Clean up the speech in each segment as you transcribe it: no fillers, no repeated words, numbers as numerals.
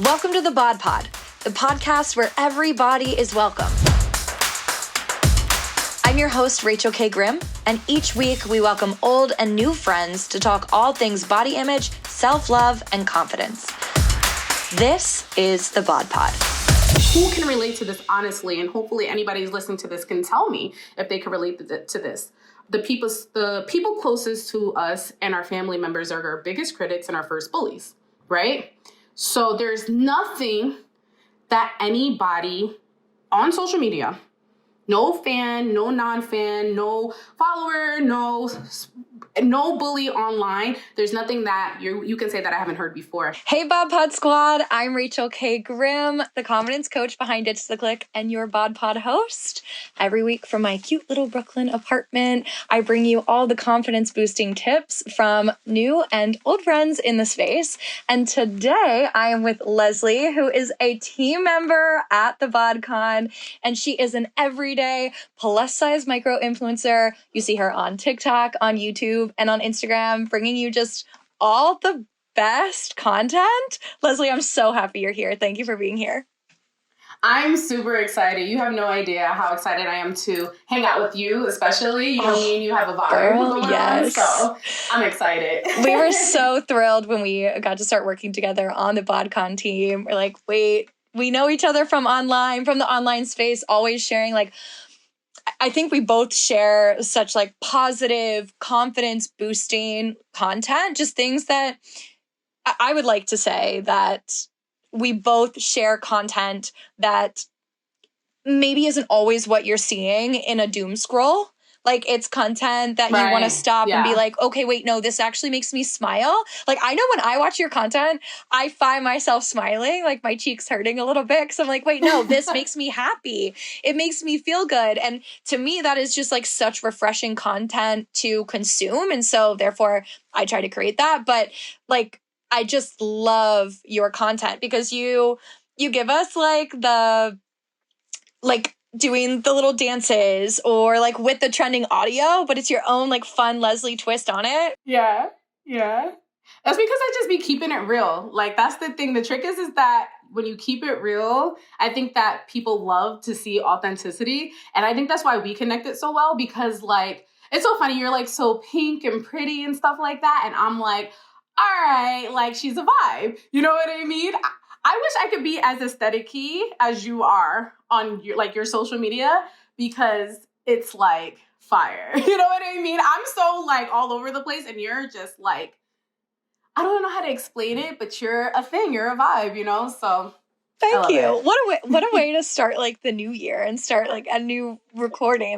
Welcome to the BodPod, the podcast where everybody is welcome. I'm your host, Rachel K. Grimm, and each week we welcome old and new friends to talk all things body image, self-love, and confidence. This is the BodPod. Who can relate to this honestly? And hopefully anybody who's listening to this can tell me if they can relate to this. The people closest to us and our family members are our biggest critics and our first bullies, right? So there's nothing that anybody on social media, no fan, no non-fan, no follower, no bully online. There's nothing that you can say that I haven't heard before. Hey, BodPod Squad. I'm Rachel K. Grimm, the confidence coach behind Ditch the Click and your BodPod host. Every week from my cute little Brooklyn apartment, I bring you all the confidence boosting tips from new and old friends in the space. And today I am with Leslie, who is a team member at the Bodcon, and she is an everyday plus size micro influencer. You see her on TikTok, on YouTube, and on Instagram, bringing you just all the best content. Leslie, I'm so happy you're here. Thank you for being here. I'm super excited. You have no idea how excited I am to hang out with you, especially. You know, me and you have a vibe going on, so I'm excited. We were so thrilled when we got to start working together on the Bodcon team. We're like, wait, we know each other from the online space, always sharing I think we both share such positive, confidence boosting content, just things that I would like to say that we both share content that maybe isn't always what you're seeing in a doom scroll. It's content that you want to stop and be like, okay, wait, no, this actually makes me smile. I know when I watch your content, I find myself smiling, my cheeks hurting a little bit because I'm like, wait, no, this makes me happy. It makes me feel good. And to me, that is just such refreshing content to consume. And so therefore I try to create that. But I just love your content because you give us the doing the little dances or with the trending audio, but it's your own fun Leslie twist on it. Yeah. That's because I just be keeping it real. That's the thing. The trick is that when you keep it real, I think that people love to see authenticity. And I think that's why we connected so well because it's so funny. You're so pink and pretty and stuff like that. And I'm like, all right, she's a vibe. You know what I mean? I wish I could be as aesthetic-y as you are on your social media because it's fire. You know what I mean? I'm so all over the place and you're just I don't know how to explain it, but you're a thing. You're a vibe, So thank you. What a way to start the new year and start a new recording.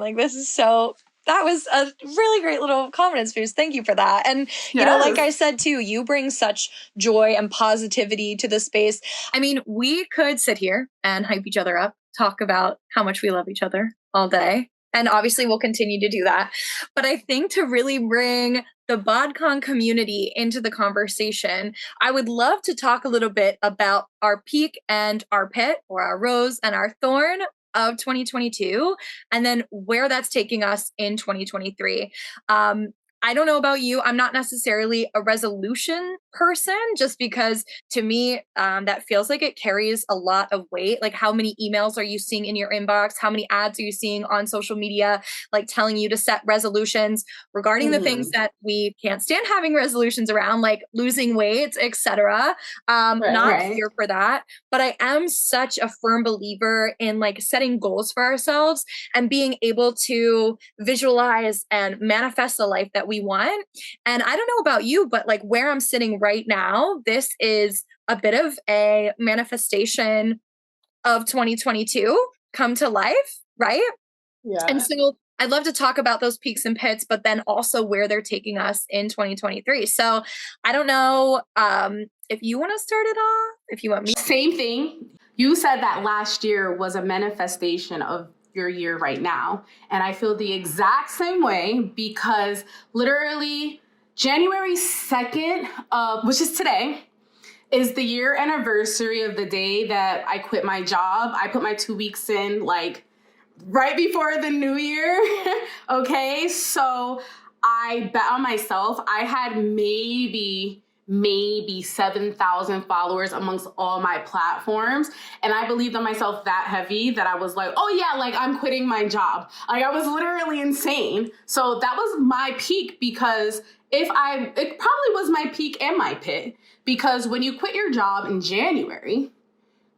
That was a really great little confidence boost. Thank you for that. And, like I said, too, you bring such joy and positivity to the space. I mean, we could sit here and hype each other up, talk about how much we love each other all day. And obviously we'll continue to do that. But I think to really bring the Bodcon community into the conversation, I would love to talk a little bit about our peak and our pit, or our rose and our thorn of 2022, and then where that's taking us in 2023. I don't know about you. I'm not necessarily a resolution person, just because to me, that feels like it carries a lot of weight. How many emails are you seeing in your inbox? How many ads are you seeing on social media, telling you to set resolutions regarding the things that we can't stand having resolutions around, like losing weight, etc. Not here for that, but I am such a firm believer in setting goals for ourselves and being able to visualize and manifest the life that we want. And I don't know about you, but where I'm sitting right now, this is a bit of a manifestation of 2022 come to life, right? Yeah. And so I'd love to talk about those peaks and pits, but then also where they're taking us in 2023. So I don't know if you want to start it off, if you want me. Same thing. You said that last year was a manifestation of your year right now. And I feel the exact same way because literally January 2nd, which is today, is the year anniversary of the day that I quit my job. I put my 2 weeks in right before the new year. Okay. So I bet on myself. I had maybe maybe 7,000 followers amongst all my platforms. And I believed in myself that heavy that I was like, oh yeah, like I'm quitting my job. Like I was literally insane. So that was my peak, because it probably was my peak and my pit, because when you quit your job in January,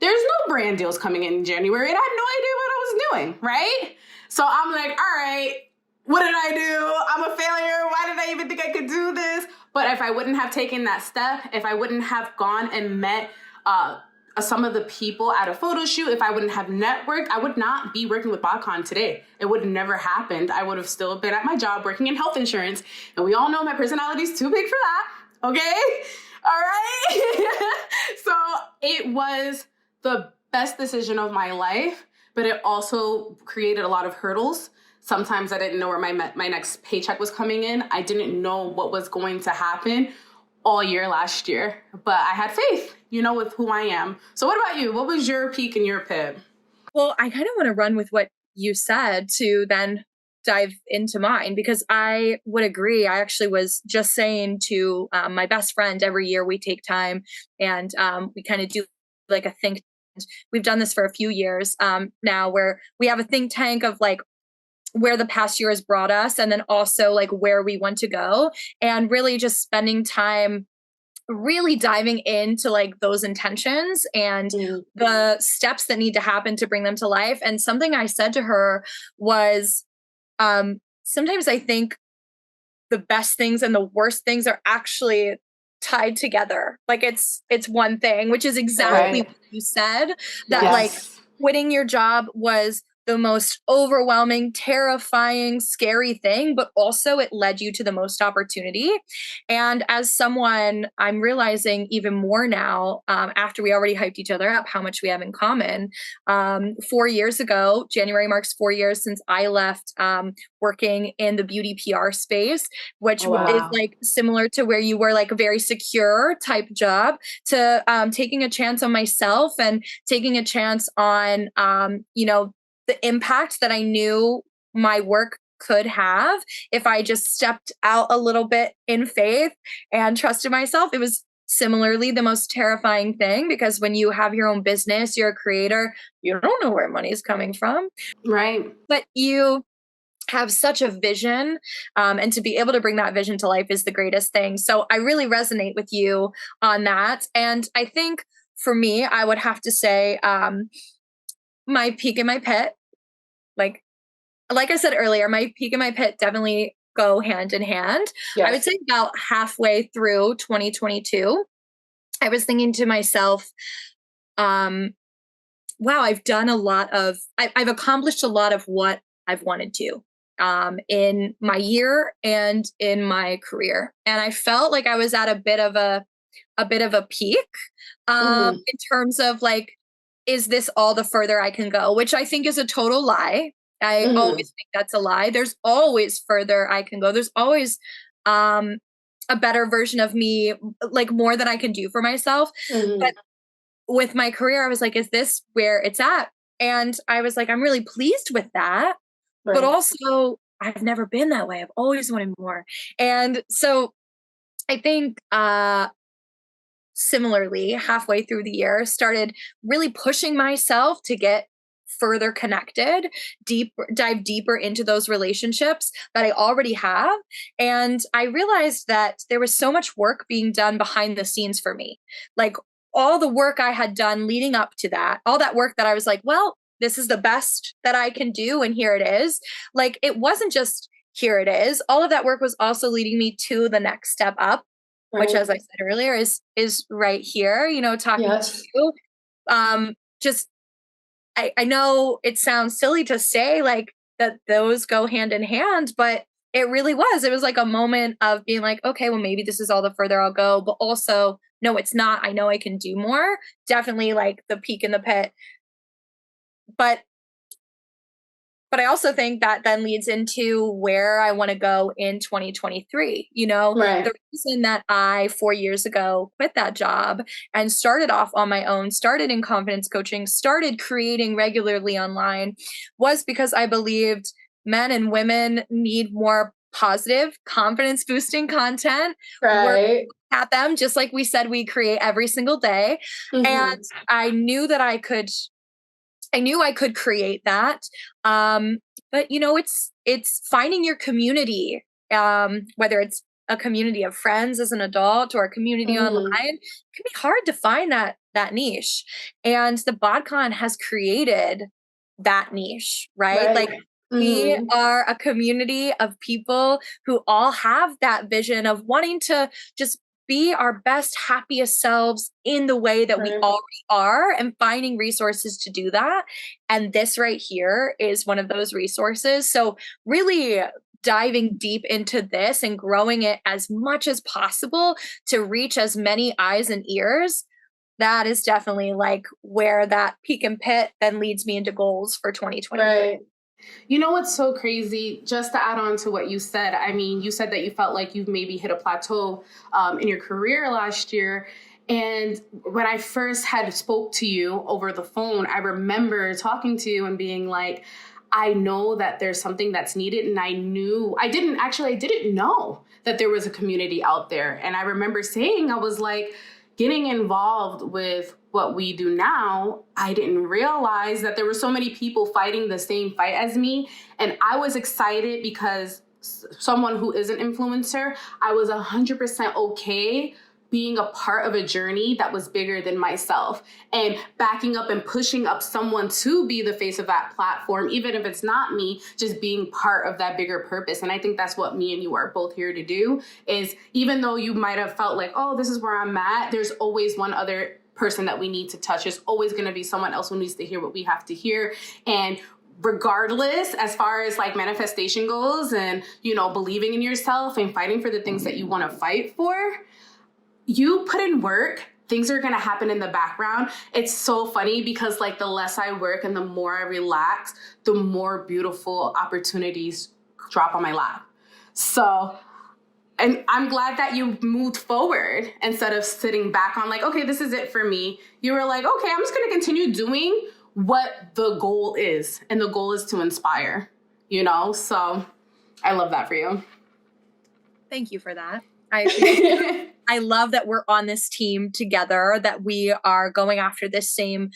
there's no brand deals coming in January, and I had no idea what I was doing, right? So I'm like, all right, what did I do? I'm a failure. Why did I even think I could do this? But if I wouldn't have taken that step, if I wouldn't have gone and met some of the people at a photo shoot, if I wouldn't have networked, I would not be working with Bodcon today. It would have never happened. I would have still been at my job working in health insurance. And we all know my personality is too big for that. Okay? All right? So it was the best decision of my life, but it also created a lot of hurdles. Sometimes I didn't know where my next paycheck was coming in. I didn't know what was going to happen all year last year, but I had faith, with who I am. So what about you? What was your peak and your pit? Well, I kind of want to run with what you said to then dive into mine, because I would agree. I actually was just saying to my best friend, every year we take time and we kind of do like a think. We've done this for a few years now, where we have a think tank of like where the past year has brought us, and then also like where we want to go, and really just spending time really diving into like those intentions and the steps that need to happen to bring them to life. And something I said to her was, sometimes I think the best things and the worst things are actually tied together. Like it's one thing, which is exactly what you said, that like quitting your job was the most overwhelming, terrifying, scary thing, but also it led you to the most opportunity. And as someone, I'm realizing even more now, after we already hyped each other up, how much we have in common. 4 years ago, January marks 4 years since I left working in the beauty PR space, which is like similar to where you were, like a very secure type job, to taking a chance on myself and taking a chance on, the impact that I knew my work could have if I just stepped out a little bit in faith and trusted myself. It was similarly the most terrifying thing, because when you have your own business, you're a creator, you don't know where money is coming from. Right. But you have such a vision, and to be able to bring that vision to life is the greatest thing. So I really resonate with you on that. And I think for me, I would have to say my peak and my pit. Like I said earlier, my peak and my pit definitely go hand in hand. Yes. I would say about halfway through 2022, I was thinking to myself, wow, I've accomplished a lot of what I've wanted to in my year and in my career. And I felt like I was at a bit of a peak in terms of like, is this all the further I can go? Which I think is a total lie. I always think that's a lie. There's always further I can go. There's always a better version of me, like more than I can do for myself. But with my career, I was like, is this where it's at? And I was like, I'm really pleased with that. Right. But also, I've never been that way. I've always wanted more. And so I think similarly, halfway through the year, started really pushing myself to get further connected, dive deeper into those relationships that I already have. And I realized that there was so much work being done behind the scenes for me. Like all the work I had done leading up to that, all that work that I was like, well, this is the best that I can do, and here it is. Like it wasn't just here it is. All of that work was also leading me to the next step up, which, as I said earlier, is right here, talking to you. I know it sounds silly to say like that those go hand in hand, but it really was. It was like a moment of being like, okay, well, maybe this is all the further I'll go, but also, no, it's not. I know I can do more. Definitely like the peak in the pit. But I also think that then leads into where I want to go in 2023. The reason that I 4 years ago quit that job and started off on my own, started in confidence coaching, started creating regularly online, was because I believed men and women need more positive, confidence boosting content. Right. We're at them, just like we said, we create every single day. And I knew that I could create that. But you know, it's finding your community, whether it's a community of friends as an adult or a community online, it can be hard to find that niche. And the Bodcon has created that niche, right? Like we are a community of people who all have that vision of wanting to just be our best, happiest selves in the way that we already are, and finding resources to do that. And this right here is one of those resources. So really diving deep into this and growing it as much as possible to reach as many eyes and ears, that is definitely like where that peak and pit then leads me into goals for 2023. Right. You know what's so crazy? Just to add on to what you said, I mean, you said that you felt like you've maybe hit a plateau in your career last year. And when I first had spoke to you over the phone, I remember talking to you and being like, I know that there's something that's needed. And I didn't know that there was a community out there. And I remember saying, I was like, getting involved with what we do now, I didn't realize that there were so many people fighting the same fight as me. And I was excited because someone who is an influencer, I was 100% okay being a part of a journey that was bigger than myself and backing up and pushing up someone to be the face of that platform, even if it's not me, just being part of that bigger purpose. And I think that's what me and you are both here to do, is even though you might have felt like, oh, this is where I'm at, there's always one other person that we need to touch. There's always going to be someone else who needs to hear what we have to hear. And regardless, as far as like manifestation goes and, you know, believing in yourself and fighting for the things that you want to fight for, you put in work, things are going to happen in the background. It's so funny because like the less I work and the more I relax, the more beautiful opportunities drop on my lap. So, and I'm glad that you moved forward instead of sitting back on like, okay, this is it for me. You were like, okay, I'm just going to continue doing what the goal is. And the goal is to inspire, you know? So I love that for you. Thank you for that. I love that we're on this team together, that we are going after this same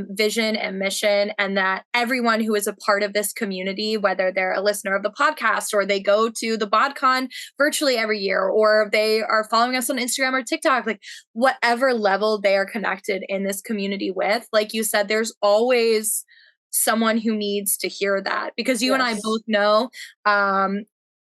vision and mission, and that everyone who is a part of this community, whether they're a listener of the podcast or they go to the Bodcon virtually every year, or they are following us on Instagram or TikTok, like whatever level they are connected in this community with, like you said, there's always someone who needs to hear that, because you and I both know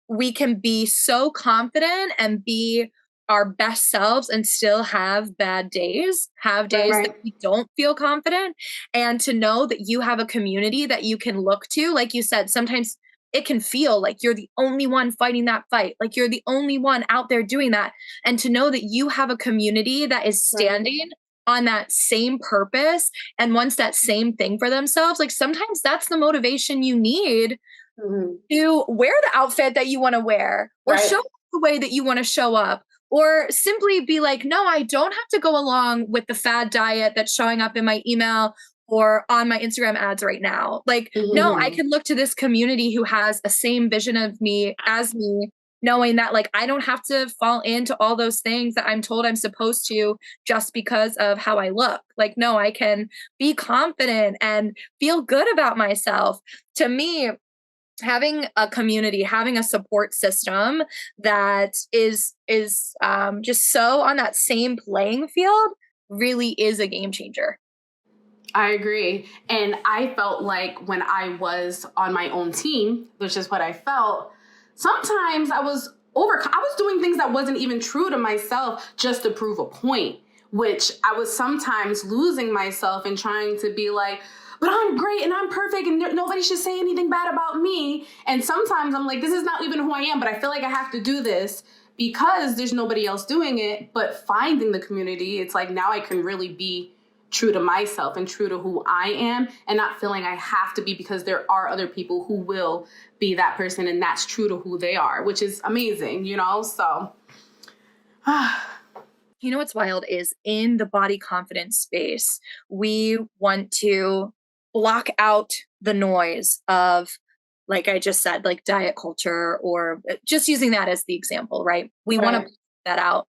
we can be so confident and be our best selves and still have bad days, that we don't feel confident. And to know that you have a community that you can look to, like you said, sometimes it can feel like you're the only one fighting that fight, like you're the only one out there doing that. And to know that you have a community that is standing on that same purpose and wants that same thing for themselves, like sometimes that's the motivation you need to wear the outfit that you want to wear, or show up the way that you want to show up, or simply be like, no, I don't have to go along with the fad diet that's showing up in my email or on my Instagram ads right now. Like, no, I can look to this community who has a same vision of me as me, knowing that like, I don't have to fall into all those things that I'm told I'm supposed to just because of how I look. Like, no, I can be confident and feel good about myself. To me, having a community, having a support system that is just so on that same playing field really is a game changer. I agree. And I felt like when I was on my own team, which is what I felt, sometimes I was doing things that wasn't even true to myself just to prove a point, which I was sometimes losing myself and trying to be like, but I'm great and I'm perfect and nobody should say anything bad about me. And sometimes I'm like, this is not even who I am, but I feel like I have to do this because there's nobody else doing it. But finding the community, it's like now I can really be true to myself and true to who I am and not feeling I have to be because there are other people who will be that person and that's true to who they are, which is amazing, you know? So, you know, what's wild is in the body confidence space, we want to block out the noise of like I just said, like diet culture, or just using that as the example, right? We want to put that out.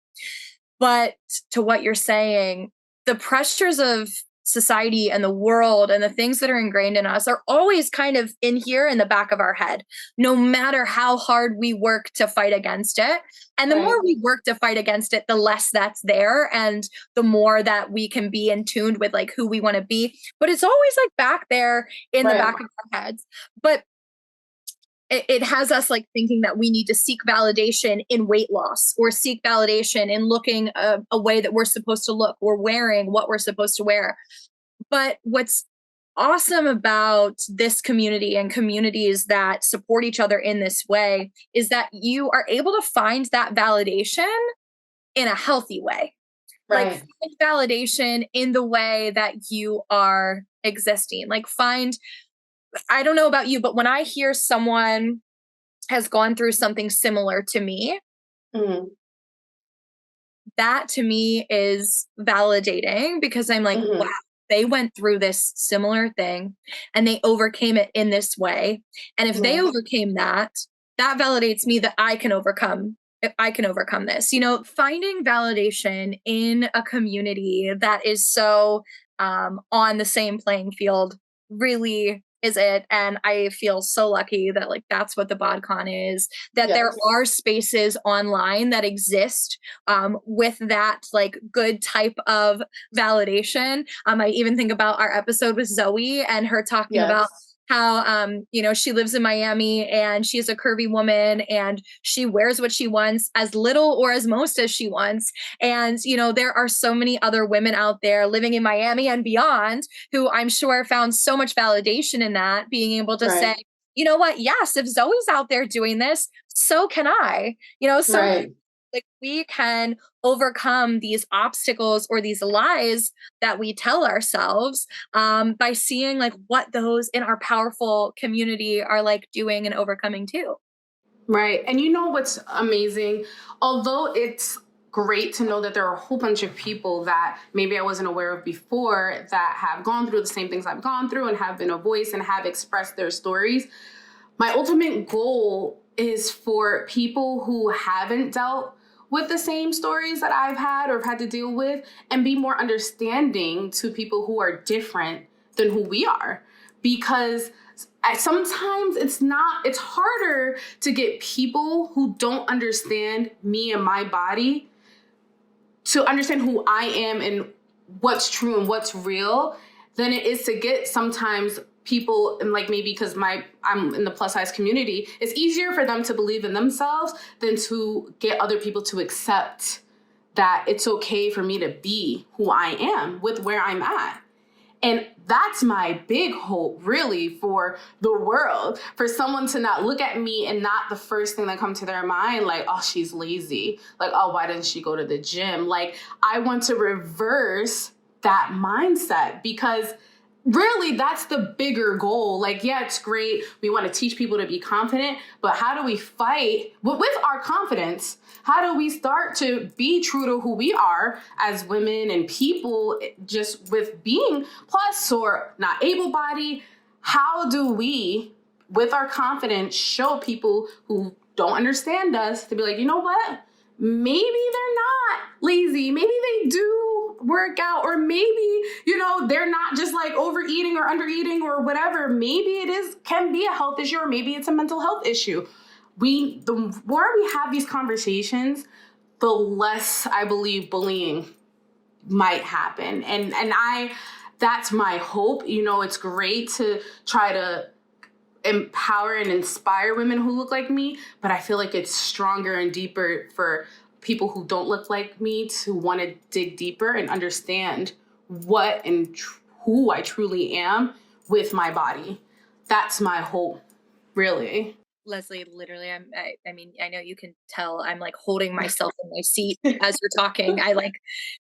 But to what you're saying, the pressures of society and the world and the things that are ingrained in us are always kind of in here in the back of our head, no matter how hard we work to fight against it. And the more we work to fight against it, the less that's there, and the more that we can be in tune with like who we want to be. But it's always like back there in the back of our heads. But it has us like thinking that we need to seek validation in weight loss, or seek validation in looking a way that we're supposed to look, or wearing what we're supposed to wear. But what's awesome about this community and communities that support each other in this way is that you are able to find that validation in a healthy way. Like find validation in the way that you are existing. Like I don't know about you, but when I hear someone has gone through something similar to me, that to me is validating, because I'm like, wow, they went through this similar thing and they overcame it in this way. And if they overcame that, that validates me that I can overcome this. You know, finding validation in a community that is so on the same playing field really is it. And I feel so lucky that like that's what the Bodcon is, that there are spaces online that exist with that like good type of validation. I even think about our episode with Zoe and her talking about how, you know, she lives in Miami and she's a curvy woman and she wears what she wants, as little or as most as she wants. And, you know, there are so many other women out there living in Miami and beyond who I'm sure found so much validation in that, being able to say, you know what, yes, if Zoe's out there doing this, so can I, you know, so like we can overcome these obstacles or these lies that we tell ourselves by seeing like what those in our powerful community are like doing and overcoming too. Right. And you know what's amazing? Although it's great to know that there are a whole bunch of people that maybe I wasn't aware of before that have gone through the same things I've gone through and have been a voice and have expressed their stories. My ultimate goal is for people who haven't dealt with the same stories that I've had or have had to deal with, and be more understanding to people who are different than who we are. Because sometimes it's harder to get people who don't understand me and my body to understand who I am and what's true and what's real than it is to get sometimes people, and like maybe because I'm in the plus size community, it's easier for them to believe in themselves than to get other people to accept that it's okay for me to be who I am with where I'm at. And that's my big hope, really, for the world, for someone to not look at me and not the first thing that comes to their mind, like, oh, she's lazy. Like, oh, why didn't she go to the gym? Like, I want to reverse that mindset, because really, that's the bigger goal. Like, yeah, it's great. We want to teach people to be confident, but how do we fight with our confidence? How do we start to be true to who we are as women and people, just with being plus or not able-bodied? How do we, with our confidence, show people who don't understand us to be like, you know what? Maybe they're not lazy. Maybe they do work out, or maybe, you know, they're not just like overeating or undereating or whatever. Maybe can be a health issue, or maybe it's a mental health issue. The more we have these conversations, the less I believe bullying might happen. And that's my hope. You know, it's great to try to empower and inspire women who look like me, but I feel like it's stronger and deeper for people who don't look like me to want to dig deeper and understand what and who I truly am with my body. That's my hope, really. Leslie, literally, I mean, I know you can tell I'm like holding myself in my seat as you're talking. I like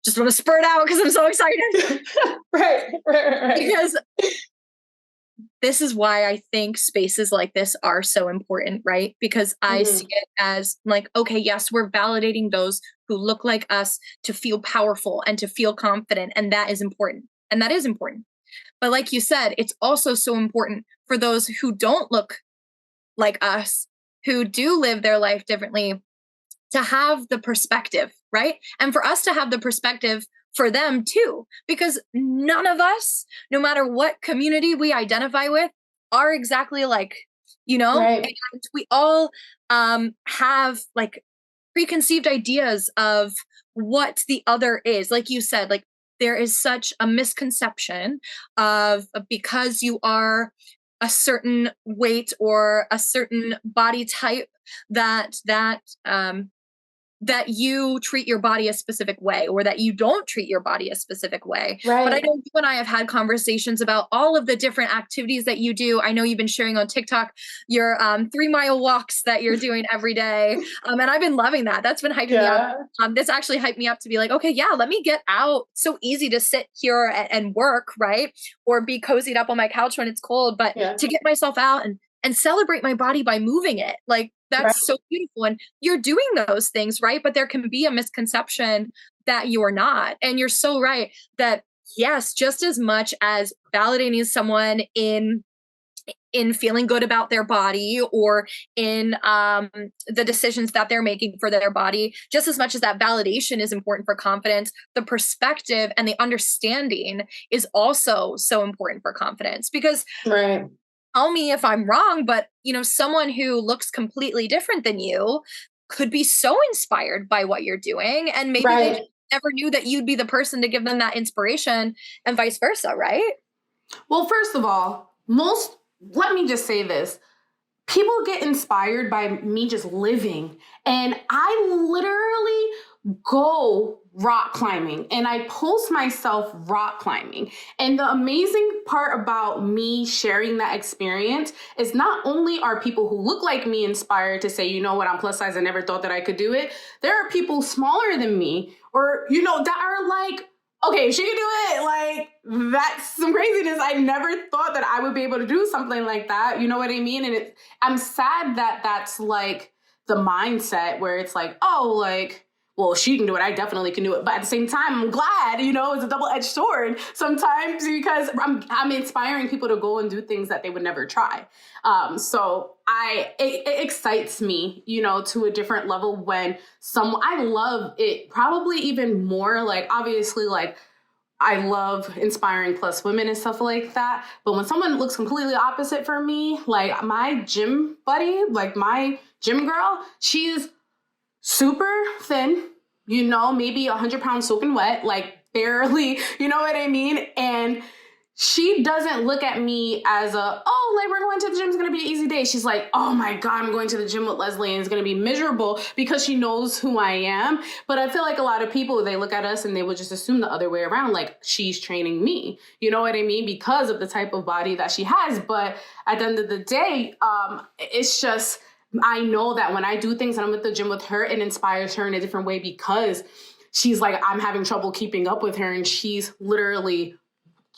just want to spurt out because I'm so excited. Right. Because this is why I think spaces like this are so important, right? Because I see it as like, okay, yes, we're validating those who look like us to feel powerful and to feel confident. And that is important. And that is important. But like you said, it's also so important for those who don't look like us who do live their life differently to have the perspective, right? And for us to have the perspective for them too, because none of us, no matter what community we identify with, are exactly like, Right. and we all have like preconceived ideas of what the other is. Like you said, like there is such a misconception of because you are a certain weight or a certain body type that you treat your body a specific way or that you don't treat your body a specific way. Right. But I know you and I have had conversations about all of the different activities that you do. I know you've been sharing on TikTok your 3-mile walks that you're doing every day. And I've been loving that. That's been hyping me up. This actually hyped me up to be like, okay, yeah, let me get out. So easy to sit here and work, right? Or be cozied up on my couch when it's cold, but to get myself out and celebrate my body by moving it. Like that's so beautiful. And you're doing those things, right? But there can be a misconception that you're not. And you're so right that yes, just as much as validating someone in feeling good about their body or in the decisions that they're making for their body, just as much as that validation is important for confidence, the perspective and the understanding is also so important for confidence. Because tell me if I'm wrong, but someone who looks completely different than you could be so inspired by what you're doing. And maybe they just never knew that you'd be the person to give them that inspiration and vice versa, right? Well, first of all, let me just say this. People get inspired by me just living. And I literally go rock climbing and I post myself rock climbing. And the amazing part about me sharing that experience is not only are people who look like me inspired to say, you know what, I'm plus size, I never thought that I could do it. There are people smaller than me or, that are like, okay, she can do it. Like, that's some craziness. I never thought that I would be able to do something like that. You know what I mean? And I'm sad that that's like the mindset where it's like, oh, like, well, she can do it. I definitely can do it. But at the same time, I'm glad, it's a double-edged sword sometimes because I'm inspiring people to go and do things that they would never try. So it excites me, to a different level when I love it probably even more. Like, obviously, like, I love inspiring plus women and stuff like that. But when someone looks completely opposite from me, like my gym buddy, like my gym girl, she's super thin, maybe 100 pounds soaking wet, like barely, you know what I mean? And she doesn't look at me as like we're going to the gym, it's going to be an easy day. She's like, oh my God, I'm going to the gym with Leslie and it's going to be miserable because she knows who I am. But I feel like a lot of people, they look at us and they would just assume the other way around, like she's training me, you know what I mean? Because of the type of body that she has. But at the end of the day, it's just, I know that when I do things and I'm at the gym with her, it inspires her in a different way because she's like, I'm having trouble keeping up with her and she's literally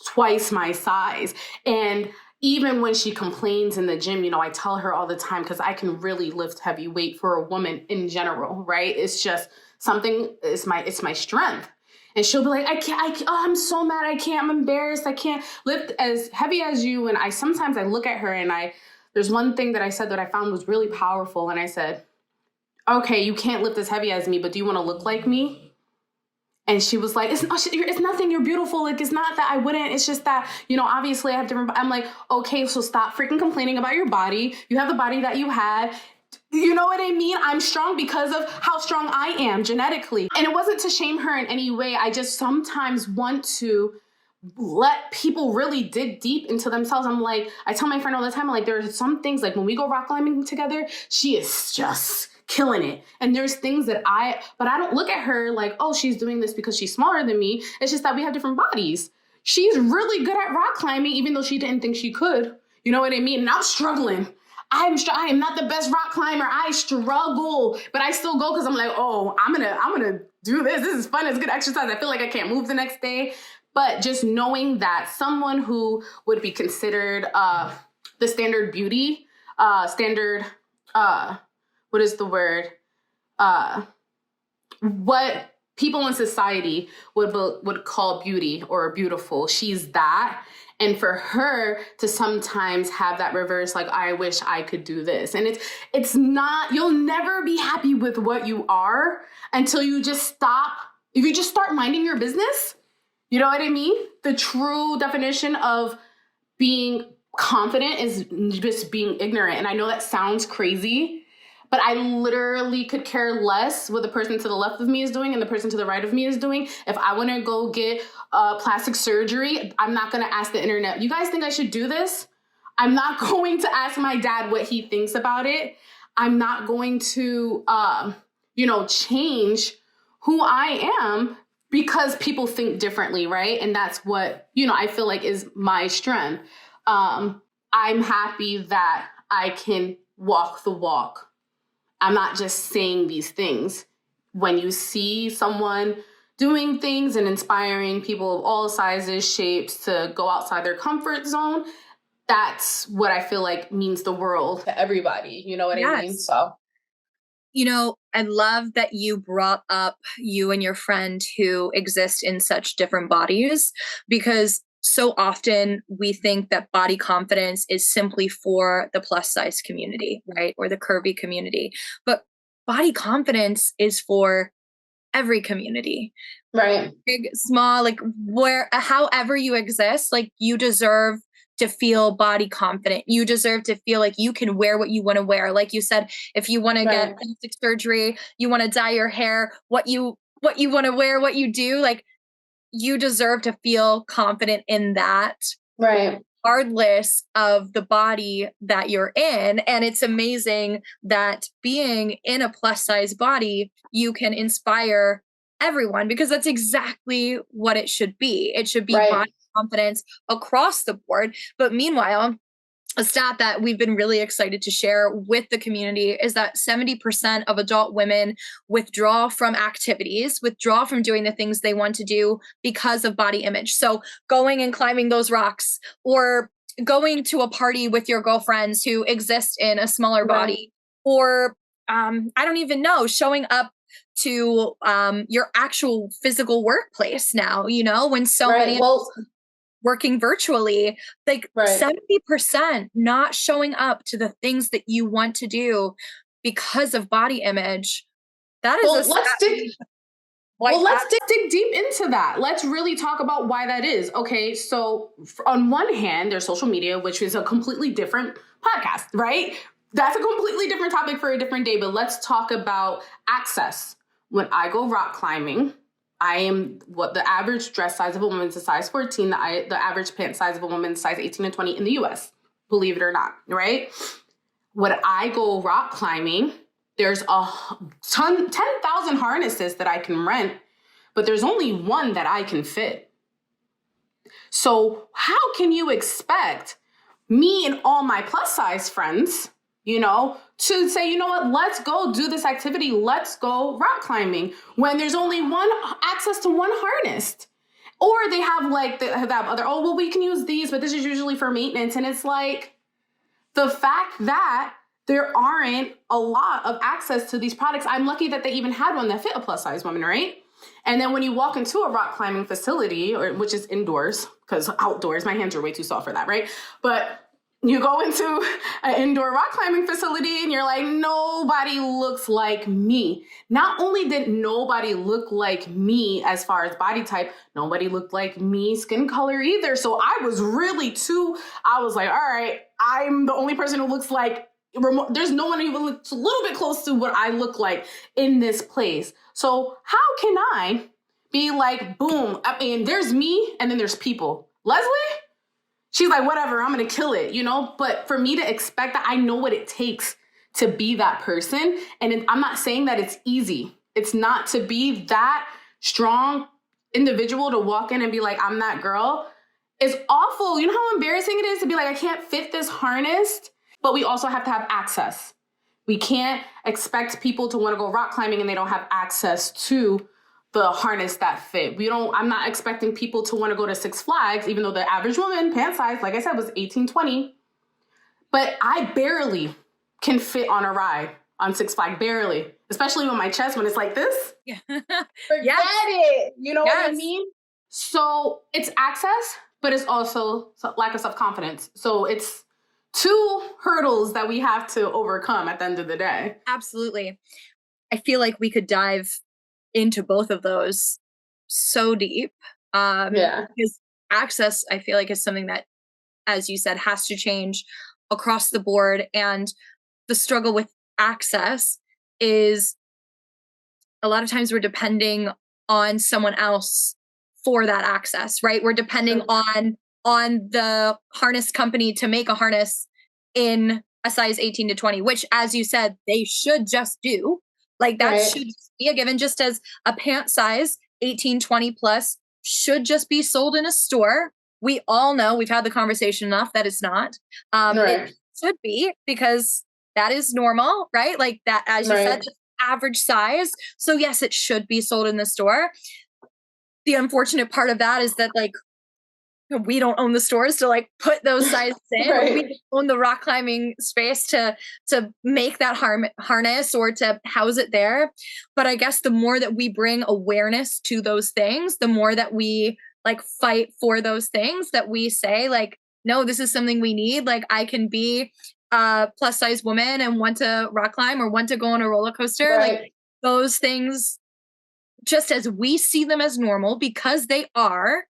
twice my size. And even when she complains in the gym, I tell her all the time because I can really lift heavy weight for a woman in general, right? It's just something, it's my strength. And she'll be like, I'm so mad. I can't, I'm embarrassed. I can't lift as heavy as you. And sometimes I look at her and there's one thing that I said that I found was really powerful. And I said, okay, you can't lift as heavy as me, but do you want to look like me? And she was like, it's nothing. You're beautiful. Like, it's not that I wouldn't. It's just that, obviously I have different. I'm like, okay, so stop freaking complaining about your body. You have the body that you had. You know what I mean? I'm strong because of how strong I am genetically. And it wasn't to shame her in any way. I just sometimes want to let people really dig deep into themselves. I'm like, I tell my friend all the time, like, there are some things, like when we go rock climbing together, she is just killing it. And there's things but I don't look at her like, oh, she's doing this because she's smaller than me. It's just that we have different bodies. She's really good at rock climbing, even though she didn't think she could. You know what I mean? And I'm struggling. I am not the best rock climber. I struggle, but I still go because I'm like, oh, I'm gonna do this. This is fun. It's good exercise. I feel like I can't move the next day. But just knowing that someone who would be considered the standard beauty, what is the word? What people in society would call beauty or beautiful. She's that. And for her to sometimes have that reverse, like, I wish I could do this. And it's not, you'll never be happy with what you are until you just stop. If you just start minding your business, you know what I mean? The true definition of being confident is just being ignorant. And I know that sounds crazy, but I literally could care less what the person to the left of me is doing and the person to the right of me is doing. If I want to go get plastic surgery, I'm not going to ask the internet, you guys think I should do this? I'm not going to ask my dad what he thinks about it. I'm not going to, change who I am because people think differently, right? And that's what, I feel like is my strength. I'm happy that I can walk the walk. I'm not just saying these things. When you see someone doing things and inspiring people of all sizes, shapes to go outside their comfort zone, that's what I feel like means the world to everybody. You know what I mean? So, I love that you brought up you and your friend who exist in such different bodies, because so often we think that body confidence is simply for the plus size community, right? Or the curvy community. But body confidence is for every community. Right. Big, small, like however you exist, like you deserve to feel body confident. You deserve to feel like you can wear what you want to wear. Like you said, if you want to get plastic surgery, you want to dye your hair, what you want to wear, what you do, like, you deserve to feel confident in that, right? Regardless of the body that you're in. And it's amazing that being in a plus size body, you can inspire everyone, because that's exactly what it should be. It should be body confidence across the board. But meanwhile, a stat that we've been really excited to share with the community is that 70% of adult women withdraw from activities, withdraw from doing the things they want to do because of body image. So going and climbing those rocks, or going to a party with your girlfriends who exist in a smaller body, or I don't even know, showing up to your actual physical workplace now, when so many working virtually, like 70% not showing up to the things that you want to do because of body image. That is let's dig deep into that. Let's really talk about why that is. Okay, so on one hand, there's social media, which is a completely different podcast, right? That's a completely different topic for a different day, but let's talk about access. When I go rock climbing, I am what the average dress size of a woman is a size 14. The average pant size of a woman is size 18 and 20 in the US, believe it or not, right? When I go rock climbing, there's 10,000 harnesses that I can rent, but there's only one that I can fit. So how can you expect me and all my plus size friends, to say, you know what, let's go do this activity. Let's go rock climbing when there's only access to one harness, or they have we can use these, but this is usually for maintenance. And it's like the fact that there aren't a lot of access to these products. I'm lucky that they even had one that fit a plus size woman, right? And then when you walk into a rock climbing facility, which is indoors, because outdoors, my hands are way too soft for that, right? But you go into an indoor rock climbing facility and you're like, nobody looks like me. Not only did nobody look like me as far as body type, nobody looked like me skin color either. So I was I was like, all right, I'm the only person who looks like, there's no one even looks a little bit close to what I look like in this place. So how can I be like, boom, I mean, there's me and then there's people. Leslie? She's like, whatever, I'm going to kill it, But for me to expect that, I know what it takes to be that person. And I'm not saying that it's easy. It's not to be that strong individual to walk in and be like, I'm that girl. It's awful. You know how embarrassing it is to be like, I can't fit this harness, but we also have to have access. We can't expect people to want to go rock climbing and they don't have access to the harness that fit. I'm not expecting people to want to go to Six Flags, even though the average woman pant size, like I said, was 18, 20. But I barely can fit on a ride on Six Flags, barely. Especially with my chest when it's like this. Yeah. Forget it. You know what I mean? So it's access, but it's also lack of self-confidence. So it's two hurdles that we have to overcome at the end of the day. Absolutely. I feel like we could dive into both of those so deep. Because access, I feel like, is something that, as you said, has to change across the board. And the struggle with access is a lot of times we're depending on someone else for that access, right? We're depending on the harness company to make a harness in a size 18 to 20, which, as you said, they should just do. Like that should be a given, just as a pant size 18, 20 plus should just be sold in a store. We all know, we've had the conversation enough that it's not. It should be, because that is normal, right? Like that, as you said, average size. So yes, it should be sold in the store. The unfortunate part of that is that, like, we don't own the stores to like put those sizes in. We don't own the rock climbing space to make that harness or to house it there. But I guess the more that we bring awareness to those things, the more that we like fight for those things, that we say like, no, this is something we need. Like I can be a plus size woman and want to rock climb or want to go on a roller coaster. Like those things, just as we see them as normal, because they are.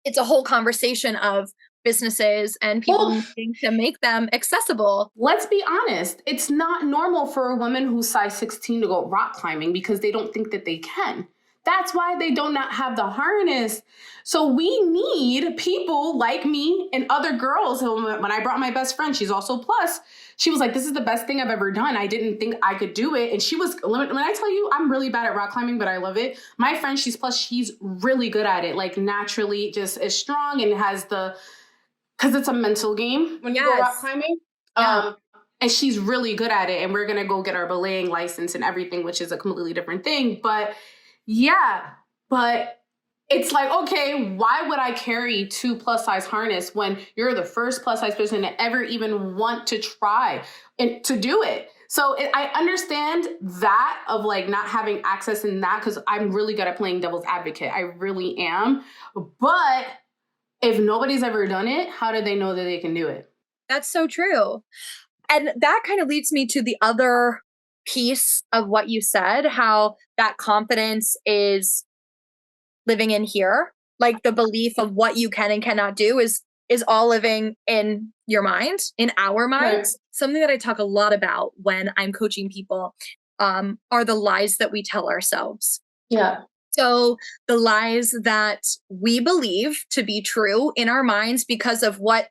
It's a whole conversation of businesses and people needing to make them accessible. Let's be honest. It's not normal for a woman who's size 16 to go rock climbing because they don't think that they can. That's why they do not have the harness. So we need people like me and other girls. When I brought my best friend, she's also plus, she was like, this is the best thing I've ever done. I didn't think I could do it. And she was, when I tell you, I'm really bad at rock climbing, but I love it. My friend, she's plus, she's really good at it. Like naturally just is strong and has because it's a mental game when you go rock climbing. And she's really good at it. And we're going to go get our belaying license and everything, which is a completely different thing. But but it's like, okay, why would I carry 2 plus size harness when you're the first plus size person to ever even want to try and to do it? So I understand that of like not having access in that, because I'm really good at playing devil's advocate. I really am. But if nobody's ever done it, how do they know that they can do it? That's so true. And that kind of leads me to the other piece of what you said, how that confidence is living in here. Like the belief of what you can and cannot do is all living in your mind, in our minds. Something that I talk a lot about when I'm coaching people are the lies that we tell ourselves. So the lies that we believe to be true in our minds because of what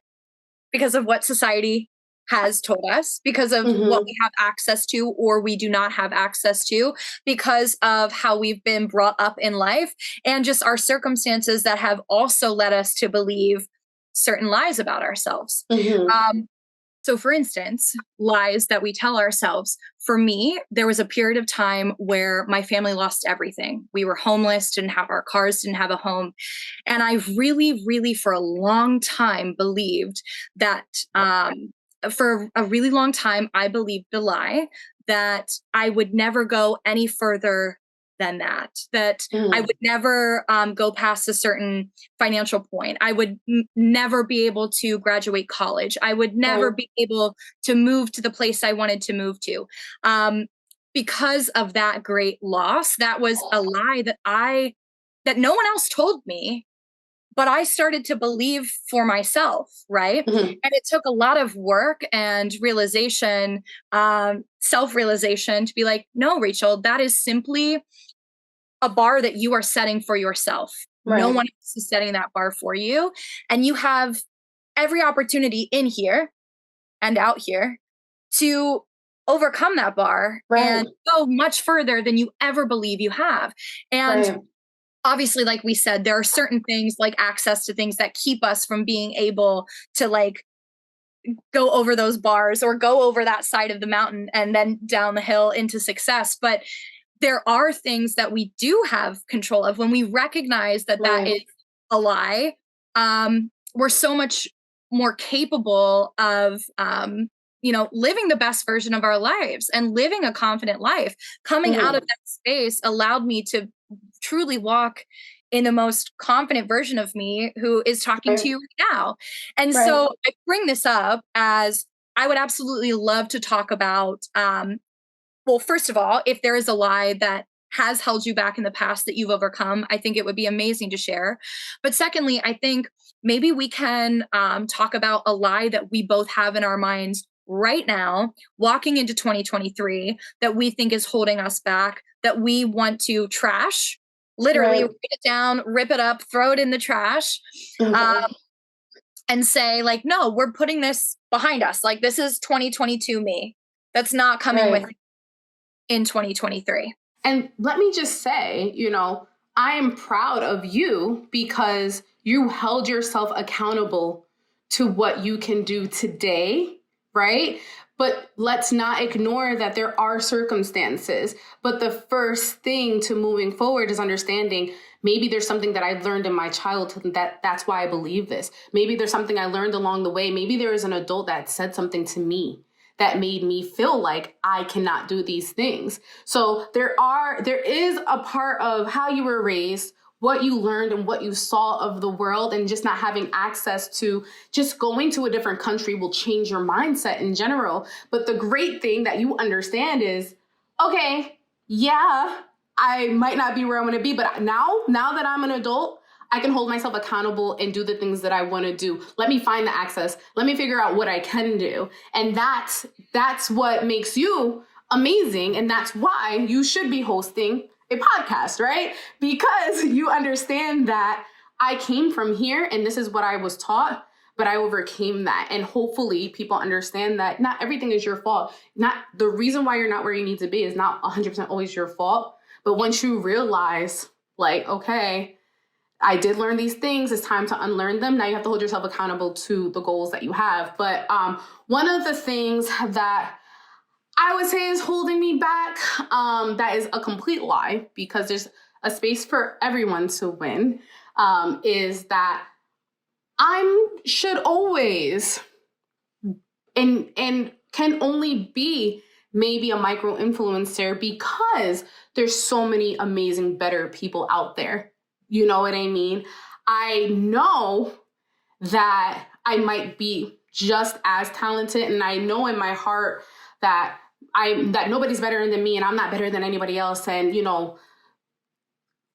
society has told us, because of what we have access to or we do not have access to, because of how we've been brought up in life, and just our circumstances that have also led us to believe certain lies about ourselves. So for instance, lies that we tell ourselves. For me, there was a period of time where my family lost everything. We were homeless, didn't have our cars, didn't have a home. And I really, really, for a long time, believed that, for a really long time, I believed the lie that I would never go any further than that I would never go past a certain financial point. I would never be able to graduate college. I would never be able to move to the place I wanted to move to. Because of that great loss, that was a lie that no one else told me, but I started to believe for myself, right? And it took a lot of work and realization, self-realization, to be like, no, Rachel, that is simply a bar that you are setting for yourself. No one else is setting that bar for you. And you have every opportunity in here and out here to overcome that bar and go much further than you ever believe you have. And obviously, like we said, there are certain things like access to things that keep us from being able to like go over those bars or go over that side of the mountain and then down the hill into success. But there are things that we do have control of. When we recognize that that is a lie, we're so much more capable of living the best version of our lives and living a confident life. Coming out of that space allowed me to truly walk in the most confident version of me who is talking to you right now. And so I bring this up as I would absolutely love to talk about, well, first of all, if there is a lie that has held you back in the past that you've overcome, I think it would be amazing to share. But secondly, I think maybe we can talk about a lie that we both have in our minds right now, walking into 2023, that we think is holding us back, that we want to trash, literally write it down, rip it up, throw it in the trash, and say like, no, we're putting this behind us. Like, this is 2022 me. That's not coming with in 2023. And let me just say, I am proud of you because you held yourself accountable to what you can do today, right? But let's not ignore that there are circumstances. But the first thing to moving forward is understanding maybe there's something that I learned in my childhood that's why I believe this. Maybe there's something I learned along the way. Maybe there is an adult that said something to me that made me feel like I cannot do these things. So there is a part of how you were raised, what you learned and what you saw of the world, and just not having access to just going to a different country will change your mindset in general. But the great thing that you understand is, okay, yeah, I might not be where I want to be, but now that I'm an adult, I can hold myself accountable and do the things that I want to do. Let me find the access. Let me figure out what I can do. And that's what makes you amazing. And that's why you should be hosting a podcast, right? Because you understand that I came from here and this is what I was taught, but I overcame that. And hopefully people understand that not everything is your fault. Not the reason why you're not where you need to be is not 100% always your fault. But once you realize like, okay, I did learn these things. It's time to unlearn them. Now you have to hold yourself accountable to the goals that you have. But one of the things that I would say is holding me back, that is a complete lie because there's a space for everyone to win, is that I should always and can only be maybe a micro influencer because there's so many amazing, better people out there. You know what I mean? I know that I might be just as talented, and I know in my heart that nobody's better than me and I'm not better than anybody else. And,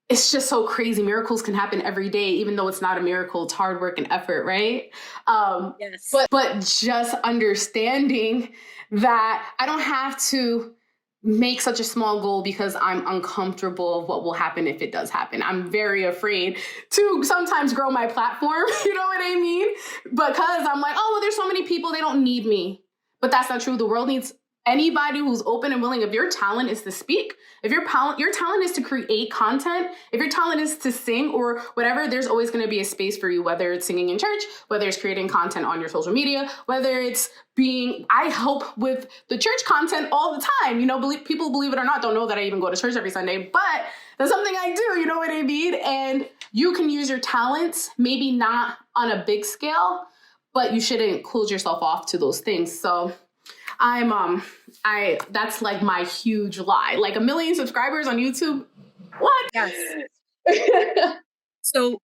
it's just so crazy. Miracles can happen every day, even though it's not a miracle. It's hard work and effort, right? Yes. But just understanding that I don't have to make such a small goal because I'm uncomfortable of what will happen if it does happen. I'm very afraid to sometimes grow my platform, you know what I mean? Because I'm like, oh, well, there's so many people, they don't need me. But that's not true. The world needs anybody who's open and willing. If your talent is to speak, if your talent is to create content, if your talent is to sing or whatever, there's always going to be a space for you, whether it's singing in church, whether it's creating content on your social media, whether it's I help with the church content all the time. People, believe it or not, don't know that I even go to church every Sunday, but that's something I do, you know what I mean? And you can use your talents, maybe not on a big scale, but you shouldn't close yourself off to those things. So that's like my huge lie. Like 1 million subscribers on YouTube. What? Yes. So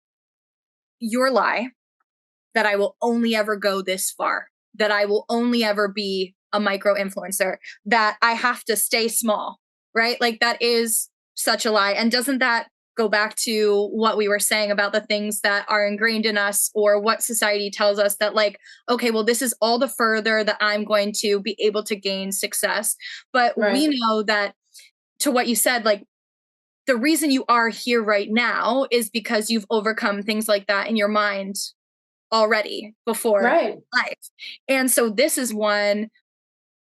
your lie that I will only ever go this far, that I will only ever be a micro influencer, that I have to stay small, right? Like that is such a lie. And doesn't that go back to what we were saying about the things that are ingrained in us or what society tells us that like, okay, well, this is all the further that I'm going to be able to gain success. But we know that, to what you said, like the reason you are here right now is because you've overcome things like that in your mind already before life. And so this is one,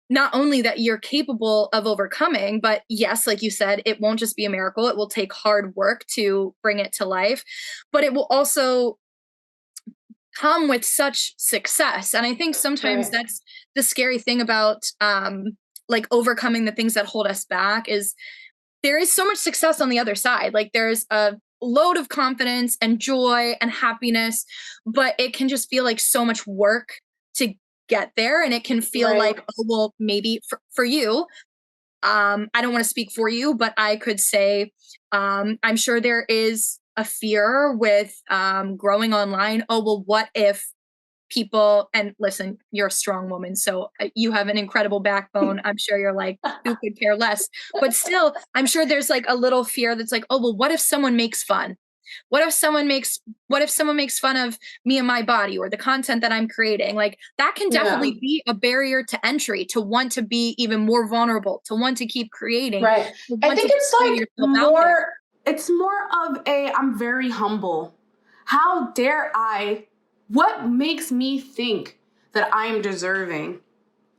not only that you're capable of overcoming, but yes, like you said, it won't just be a miracle. It will take hard work to bring it to life, but it will also come with such success. And I think sometimes that's the scary thing about like overcoming the things that hold us back is there is so much success on the other side. Like there's a load of confidence and joy and happiness, but it can just feel like so much work to get there. And it can feel like, oh, well, maybe for you, I don't want to speak for you, but I could say, I'm sure there is a fear with growing online. Oh, well, what if people, and listen, you're a strong woman, so you have an incredible backbone. I'm sure you're like, who could care less? But still, I'm sure there's like a little fear that's like, oh, well, what if someone makes fun? What if someone makes fun of me and my body or the content that I'm creating? Like that can definitely be a barrier to entry, to want to be even more vulnerable, to want to keep creating. Right. I think it's like more, it's more of I'm very humble. How dare I? What makes me think that I am deserving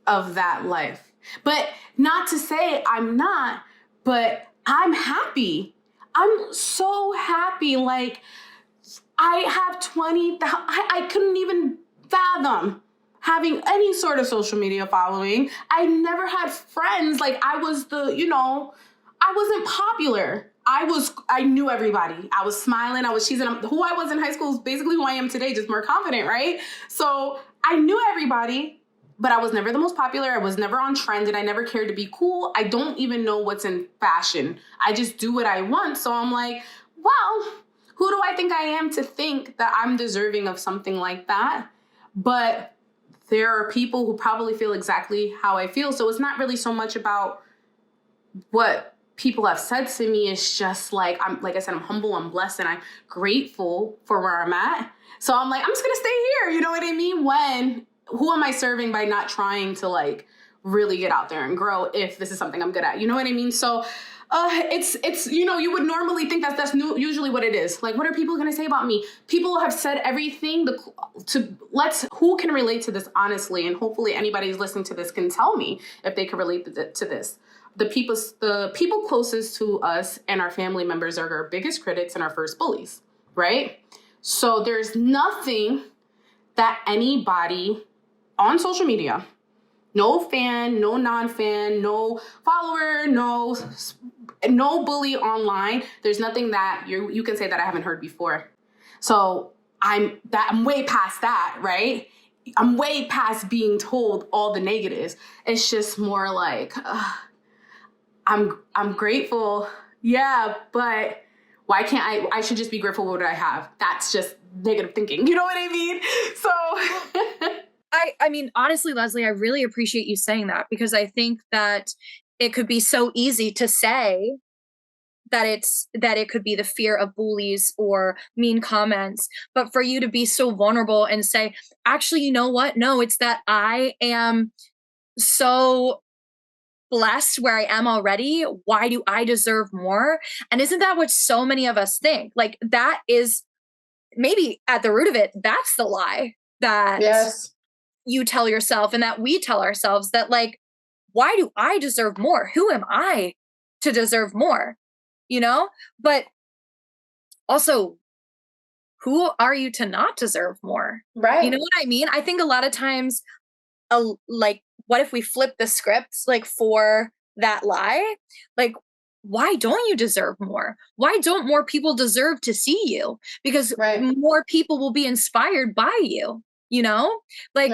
of that life? But not to say I'm not, but I'm happy. I'm so happy. Like I have 20,000, I couldn't even fathom having any sort of social media following. I never had friends. Like I was I wasn't popular. I knew everybody. I was smiling. I was cheesing. Who I was in high school is basically who I am today, just more confident, right? So I knew everybody, but I was never the most popular. I was never on trend and I never cared to be cool. I don't even know what's in fashion. I just do what I want. So I'm like, well, who do I think I am to think that I'm deserving of something like that? But there are people who probably feel exactly how I feel. So it's not really so much about what people have said to me. It's just like, like I said, I'm humble, I'm blessed, and I'm grateful for where I'm at. So I'm like, I'm just going to stay here. You know what I mean? Who am I serving by not trying to like really get out there and grow if this is something I'm good at? You know what I mean? So it's you would normally think that's usually what it is. Like, what are people going to say about me? People have said everything who can relate to this honestly, and hopefully anybody who's listening to this can tell me if they can relate to this. The people closest to us and our family members are our biggest critics and our first bullies, right? So there's nothing that anybody on social media, no fan, no non-fan, no follower, no bully online, there's nothing that you can say that I haven't heard before. So I'm way past that, right? I'm way past being told all the negatives. It's just more like, I'm grateful. Yeah, but why can't I should just be grateful for what I have. That's just negative thinking. You know what I mean? So I mean, honestly, Leslie, I really appreciate you saying that, because I think that it could be so easy to say that it could be the fear of bullies or mean comments, but for you to be so vulnerable and say, actually, you know what? No, it's that I am so blessed where I am already. Why do I deserve more? And isn't that what so many of us think? Like that is maybe at the root of it, that's the lie that you tell yourself and that we tell ourselves, that like, why do I deserve more? Who am I to deserve more? You know, but also, who are you to not deserve more? Right. You know what I mean? I think a lot of times, like, what if we flip the scripts, like for that lie? Like, why don't you deserve more? Why don't more people deserve to see you? Because more people will be inspired by you, you know? Like,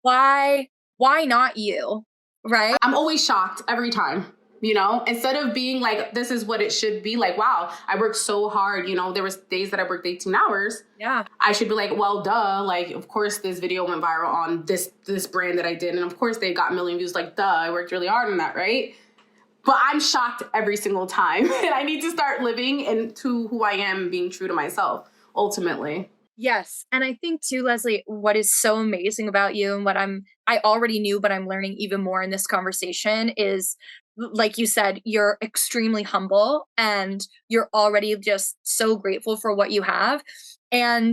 why not you? Right? I'm always shocked every time. You know, instead of being like, this is what it should be, like, wow, I worked so hard. You know, there was days that I worked 18 hours. Yeah. I should be like, well, duh. Like, of course, this video went viral on this brand that I did. And of course, they got a million views. Like, duh, I worked really hard on that, right? But I'm shocked every single time. And I need to start living into who I am, being true to myself, ultimately. Yes. And I think too, Leslie, what is so amazing about you and what I already knew, but I'm learning even more in this conversation is, like you said, you're extremely humble and you're already just so grateful for what you have. And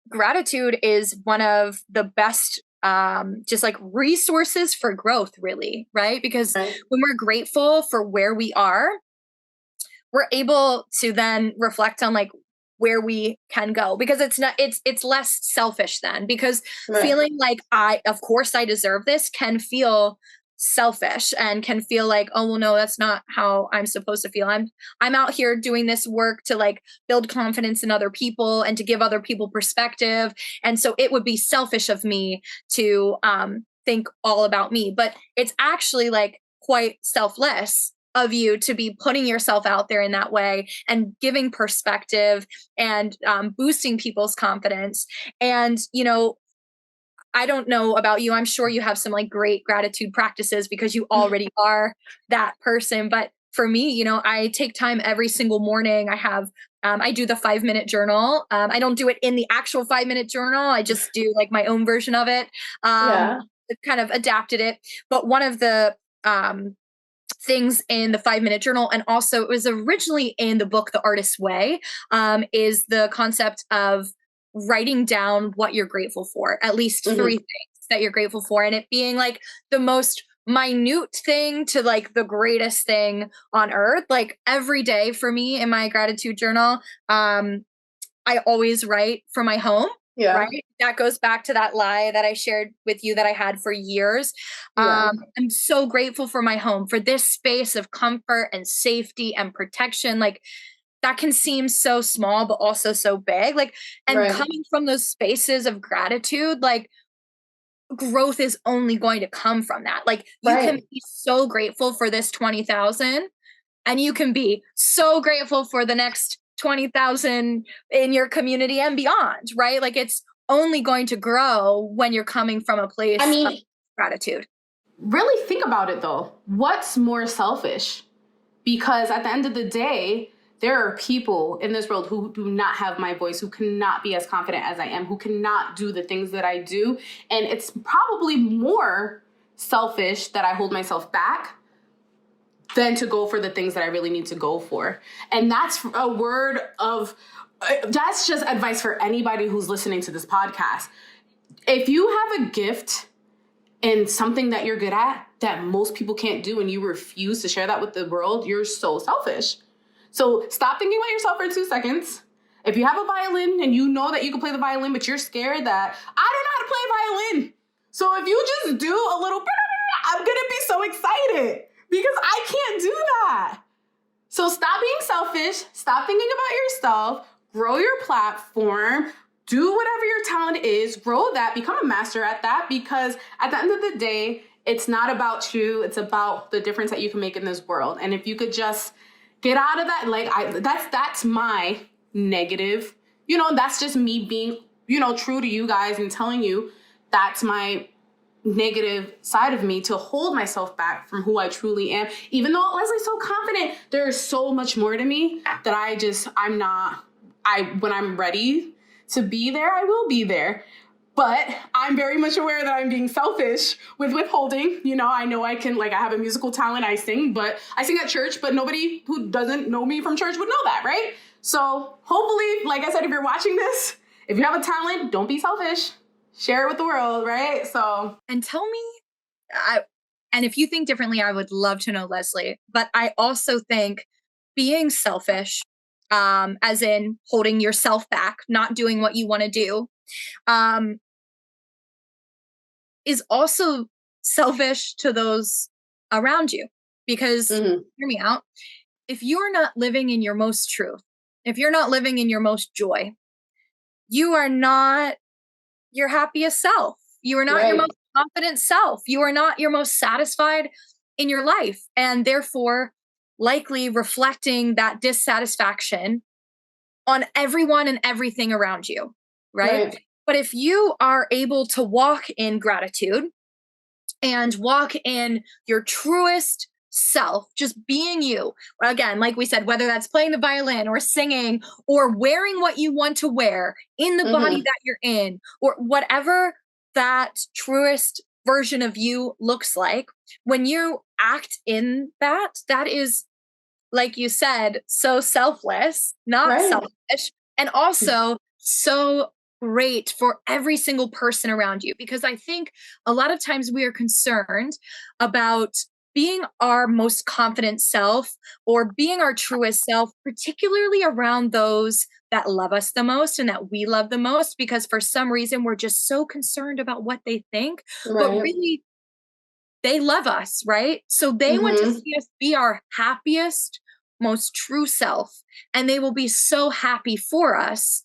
gratitude is one of the best just like resources for growth, really, right? Because when we're grateful for where we are, we're able to then reflect on like where we can go, because it's less selfish then, because feeling like of course I deserve this can feel selfish and can feel like, oh, well, no, that's not how I'm supposed to feel. I'm out here doing this work to like build confidence in other people and to give other people perspective. And so it would be selfish of me to think all about me. But it's actually like quite selfless of you to be putting yourself out there in that way and giving perspective and boosting people's confidence. And, you know, I don't know about you. I'm sure you have some like great gratitude practices because you already are that person. But for me, you know, I take time every single morning. I do the 5-minute journal. I don't do it in the actual 5-minute journal. I just do like my own version of it. Kind of adapted it. But one of the things in the 5-minute journal, and also it was originally in the book The Artist's Way, is the concept of writing down what you're grateful for, at least 3 things that you're grateful for, and it being like the most minute thing to like the greatest thing on earth. Like every day for me in my gratitude journal, I always write for my home. Yeah. Right. That goes back to that lie that I shared with you that I had for years. Yeah. I'm so grateful for my home, for this space of comfort and safety and protection. Like that can seem so small, but also so big. Like, and coming from those spaces of gratitude, like growth is only going to come from that. Like you can be so grateful for this 20,000 and you can be so grateful for the next 20,000 in your community and beyond, right? Like it's only going to grow when you're coming from a place of gratitude. Really think about it though. What's more selfish? Because at the end of the day, there are people in this world who do not have my voice, who cannot be as confident as I am, who cannot do the things that I do. And it's probably more selfish that I hold myself back than to go for the things that I really need to go for. And that's that's just advice for anybody who's listening to this podcast. If you have a gift and something that you're good at that most people can't do and you refuse to share that with the world, you're so selfish. So stop thinking about yourself for 2 seconds. If you have a violin and you know that you can play the violin, but you're scared that I don't know how to play violin. So if you just do a little, I'm going to be so excited because I can't do that. So stop being selfish. Stop thinking about yourself. Grow your platform. Do whatever your talent is. Grow that. Become a master at that, because at the end of the day, it's not about you. It's about the difference that you can make in this world. And if you could just get out of that, like that's my negative, that's just me being, true to you guys and telling you that's my negative side of me, to hold myself back from who I truly am. Even though Leslie's so confident, there's so much more to me that when I'm ready to be there, I will be there. But I'm very much aware that I'm being selfish with withholding. I know I can, I have a musical talent. I sing at church, but nobody who doesn't know me from church would know that, right? So hopefully, like I said, if you're watching this, if you have a talent, don't be selfish. Share it with the world, right? So. And tell me, and if you think differently, I would love to know, Leslie. But I also think being selfish, as in holding yourself back, not doing what you want to do, is also selfish to those around you. Because, hear me out, if you're not living in your most truth, if you're not living in your most joy, you are not your happiest self. You are not your most confident self. You are not your most satisfied in your life. And therefore, likely reflecting that dissatisfaction on everyone and everything around you, right? But if you are able to walk in gratitude and walk in your truest self, just being you, again, like we said, whether that's playing the violin or singing or wearing what you want to wear in the body that you're in, or whatever that truest version of you looks like, when you act in that is, like you said, so selfless, not selfish, and also so great for every single person around you. Because I think a lot of times we are concerned about being our most confident self or being our truest self, particularly around those that love us the most and that we love the most, because for some reason we're just so concerned about what they think. But really, they love us, right? So they want to see us be our happiest, most true self, and they will be so happy for us.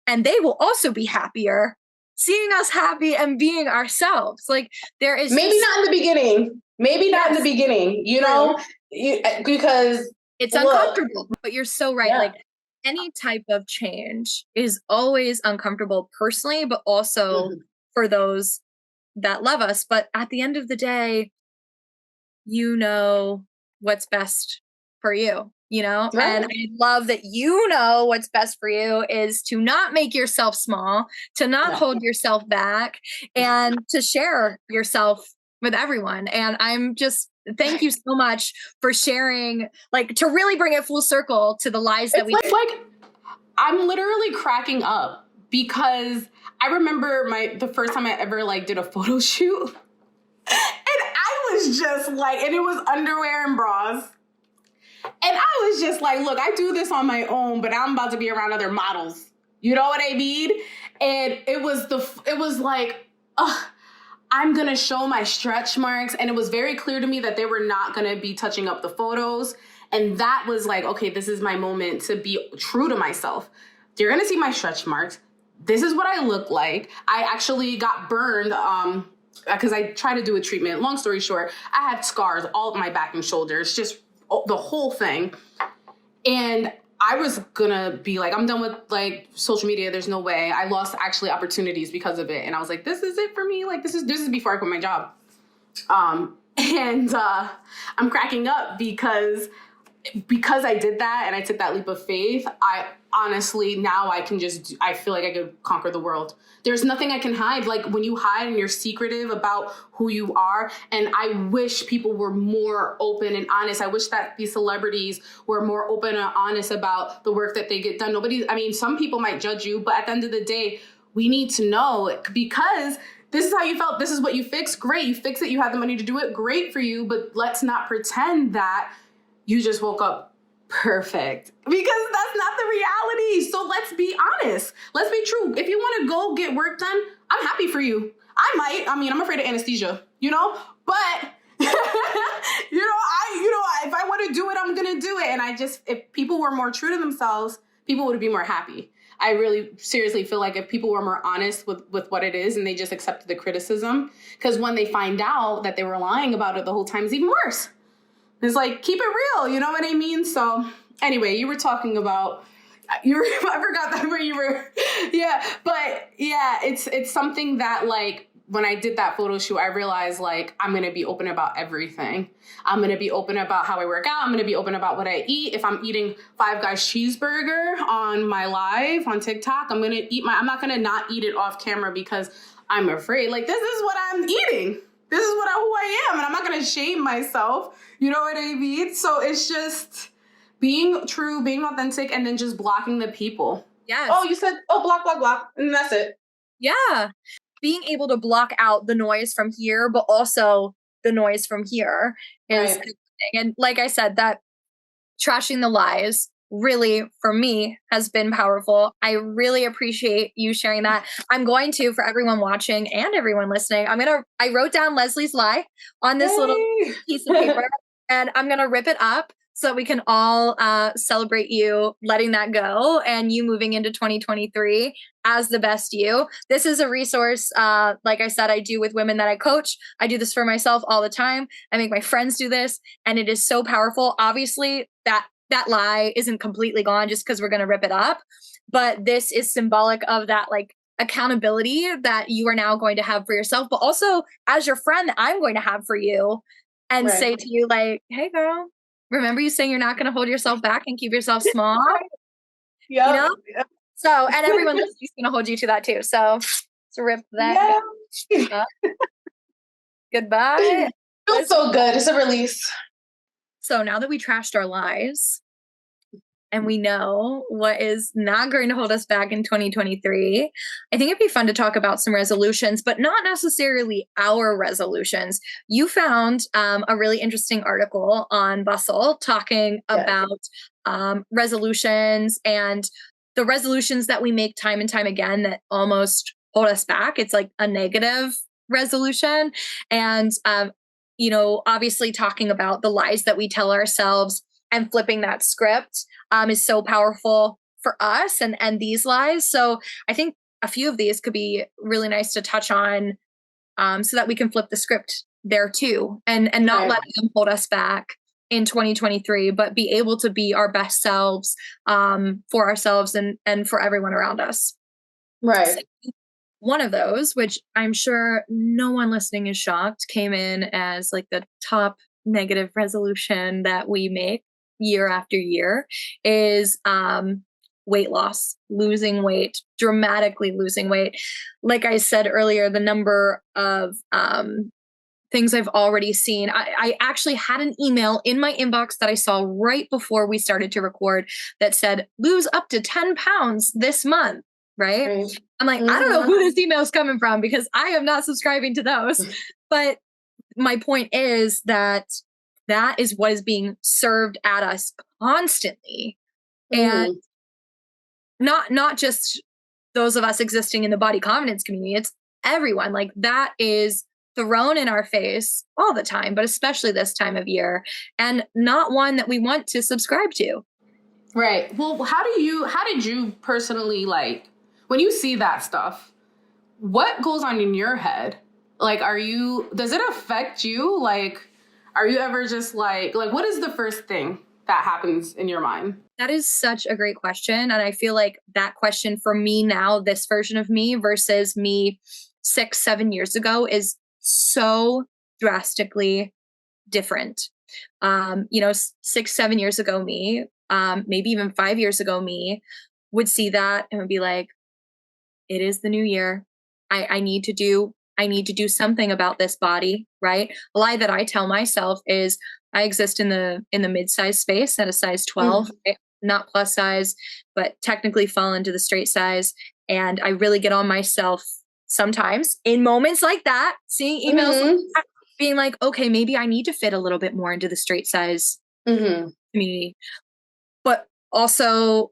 And they will also be happier seeing us happy and being ourselves. Like there is maybe not in the beginning. Maybe not in the beginning, you know, because it's uncomfortable, but you're so right. Like any type of change is always uncomfortable personally, but also for those that love us. But at the end of the day, you know what's best for you, you know? And I love that you know what's best for you is to not make yourself small, to not hold yourself back, and to share yourself with everyone. And I'm just, thank you so much for sharing, like to really bring it full circle to the lies that we like I'm literally cracking up because I remember the first time I ever like did a photo shoot and I was just like, and it was underwear and bras. And I was just like, look, I do this on my own, but I'm about to be around other models. You know what I mean? And it was like, I'm going to show my stretch marks. And it was very clear to me that they were not going to be touching up the photos. And that was like, okay, this is my moment to be true to myself. You're going to see my stretch marks. This is what I look like. I actually got burned because I tried to do a treatment. Long story short, I had scars all up my back and shoulders, just the whole thing. And I was gonna be like, I'm done with like social media. There's no way. I lost actually opportunities because of it. And I was like, this is it for me. Like this is before I quit my job. And I'm cracking up because I did that and I took that leap of faith. I honestly, now I feel like I could conquer the world. There's nothing I can hide. Like when you hide and you're secretive about who you are. And I wish people were more open and honest. I wish that these celebrities were more open and honest about the work that they get done. Some people might judge you, but at the end of the day, we need to know because this is how you felt. This is what you fixed. Great. You fix it. You have the money to do it. Great for you. But let's not pretend that you just woke up perfect because that's not the reality. So let's be honest. Let's be true. If you want to go get work done, I'm happy for you. I'm afraid of anesthesia, you know, but if I want to do it, I'm going to do it. And if people were more true to themselves, people would be more happy. I really seriously feel like if people were more honest with what it is and they just accepted the criticism, because when they find out that they were lying about it the whole time, it's even worse. It's like, keep it real. You know what I mean? So anyway, you were talking about, I forgot that where you were. Yeah. But yeah, it's something that like, when I did that photo shoot, I realized like, I'm going to be open about everything. I'm going to be open about how I work out. I'm going to be open about what I eat. If I'm eating Five Guys cheeseburger on my live on TikTok, I'm not going to not eat it off camera because I'm afraid. Like, this is what I'm eating. This is who I am. And I'm not going to shame myself. You know what I mean? So it's just being true, being authentic, and then just blocking the people. Yes. Oh, you said, block. And that's it. Yeah. Being able to block out the noise from here, but also the noise from here is right. And like I said, that trashing the lies really, for me, has been powerful. I really appreciate you sharing that. I'm going to, for everyone watching and everyone listening, I wrote down Leslie's lie on this little piece of paper and I'm going to rip it up so that we can all celebrate you letting that go and you moving into 2023 as the best you. This is a resource, like I said, I do with women that I coach. I do this for myself all the time. I make my friends do this, and it is so powerful. Obviously, that lie isn't completely gone just because we're going to rip it up, but this is symbolic of that like accountability that you are now going to have for yourself, but also as your friend that I'm going to have for you and right. say to you like, hey girl, remember you saying you're not going to hold yourself back and keep yourself small? Yeah. You know? So, and everyone listening is going to hold you to that too. So, rip that. Yeah. Goodbye. Feels so good. It's a release. So now that we trashed our lies and we know what is not going to hold us back in 2023, I think it'd be fun to talk about some resolutions, but not necessarily our resolutions. You found a really interesting article on Bustle talking about resolutions and the resolutions that we make time and time again that almost hold us back. It's like a negative resolution. And obviously talking about the lies that we tell ourselves and flipping that script is so powerful for us and these lies. So I think a few of these could be really nice to touch on so that we can flip the script there too and not let them hold us back in 2023, but be able to be our best selves for ourselves and for everyone around us. Right. So one of those, which I'm sure no one listening is shocked, came in as like the top negative resolution that we make year after year is weight loss, losing weight, dramatically losing weight. Like I said earlier, the number of things I've already seen. I actually had an email in my inbox that I saw right before we started to record that said, lose up to 10 pounds this month, right? I'm like, I don't know who this email is coming from because I am not subscribing to those. But my point is that is what is being served at us constantly. And not just those of us existing in the body confidence community, it's everyone. Like that is thrown in our face all the time, but especially this time of year, and not one that we want to subscribe to. Right. Well, how did you personally, like, when you see that stuff, what goes on in your head? Like, does it affect you? Like, are you ever just like, what is the first thing that happens in your mind? That is such a great question. And I feel like that question for me now, this version of me versus me 6-7 years ago is so drastically different. 6-7 years ago me, maybe even 5 years ago me would see that and would be like, it is the new year. I need to do something about this body, right? A lie that I tell myself is I exist in the mid-size space at a size 12, right? Not plus size, but technically fall into the straight size. And I really get on myself sometimes in moments like that, seeing emails like that, being like, okay, maybe I need to fit a little bit more into the straight size community. But also,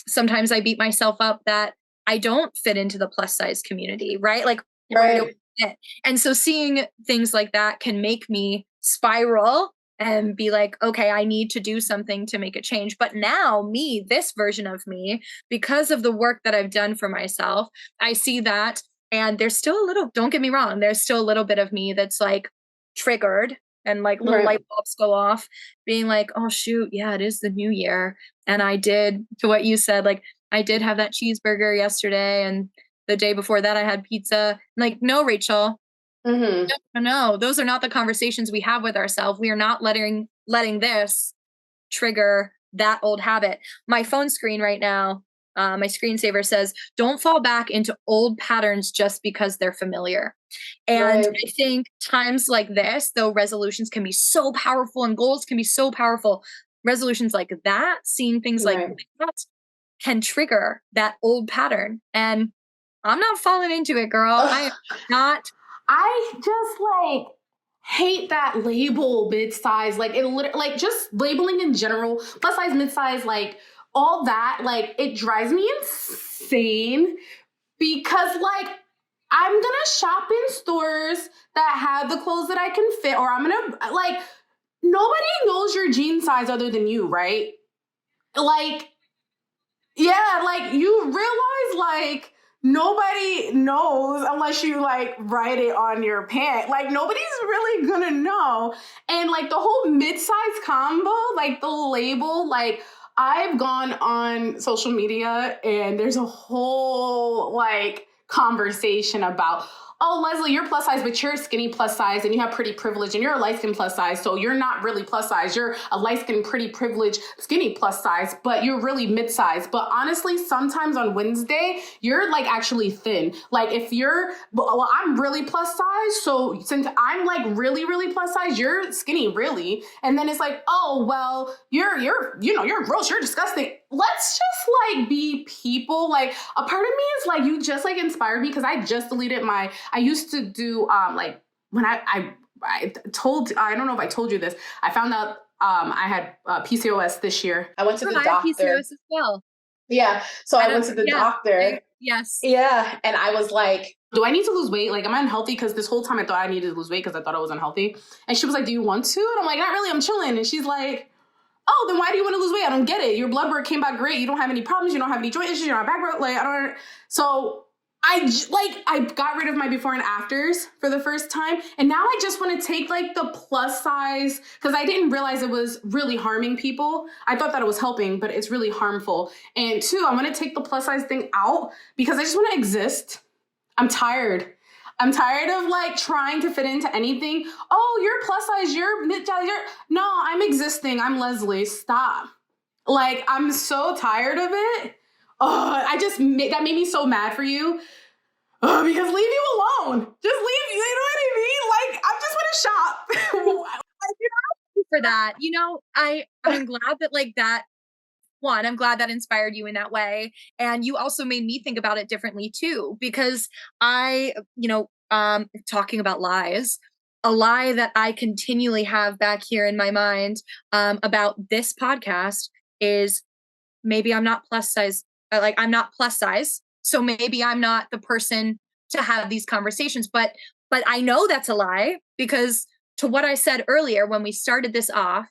sometimes I beat myself up that I don't fit into the plus size community, right? Like, where do I fit? And so seeing things like that can make me spiral and be like, okay, I need to do something to make a change. But now this version of me, because of the work that I've done for myself, I see that. And there's still don't get me wrong, there's still a little bit of me that's like triggered and like little light bulbs go off being like, oh shoot, yeah, it is the new year. And I did, to what you said, like I did have that cheeseburger yesterday and the day before that I had pizza. Like, no, Rachel, no, those are not the conversations we have with ourselves. We are not letting this trigger that old habit. My phone screen right now, my screensaver says, don't fall back into old patterns just because they're familiar. And I think times like this, though resolutions can be so powerful and goals can be so powerful, resolutions like that, seeing things like that can trigger that old pattern. And I'm not falling into it, girl. I am not. I just hate that label mid-size, like just labeling in general, plus size, mid-size, like all that, like it drives me insane because like I'm gonna shop in stores that have the clothes that I can fit, or I'm gonna like, nobody knows your jean size other than you, right? Like, yeah, like you realize like nobody knows unless you like write it on your pant. Like nobody's really gonna know. And like the whole mid-size combo, like the label, like I've gone on social media and there's a whole like conversation about, oh, Leslie, you're plus size, but you're skinny plus size and you have pretty privilege and you're a light skin plus size. So you're not really plus size. You're a light skin, pretty privilege, skinny plus size, but you're really mid size. But honestly, sometimes on Wednesday, you're like actually thin. Like if well, I'm really plus size. So since I'm like really, really plus size, you're skinny, really. And then it's like, oh, well, you're gross. You're disgusting. Let's just like be people. Like a part of me is like, you just like inspired me because I just deleted I used to do like when I don't know if I told you this. I found out I had PCOS this year. I went to the doctor. I have PCOS as well. Yeah, so I went to the doctor. Yes. Yeah. And I was like, do I need to lose weight? Like, am I unhealthy? Because this whole time I thought I needed to lose weight because I thought I was unhealthy. And she was like, do you want to? And I'm like, not really. I'm chilling. And she's like, oh, then why do you want to lose weight? I don't get it. Your blood work came back great. You don't have any problems. You don't have any joint issues. You're not back. Like, I don't. So I got rid of my before and afters for the first time. And now I just want to take like the plus size, because I didn't realize it was really harming people. I thought that it was helping, but it's really harmful. And two, I want to take the plus size thing out because I just want to exist. I'm tired. I'm tired of like trying to fit into anything. Oh, you're plus size, you're mid-size, no, I'm existing. I'm Leslie. Stop. Like, I'm so tired of it. Oh, that made me so mad for you. Oh, because leave you alone. Just leave, you know what I mean? Like, I just want to shop. For that, I'm glad that like that. One, I'm glad that inspired you in that way. And you also made me think about it differently too, because talking about lies, a lie that I continually have back here in my mind about this podcast is maybe I'm not plus size. I'm not plus size. So maybe I'm not the person to have these conversations. But I know that's a lie, because to what I said earlier, when we started this off,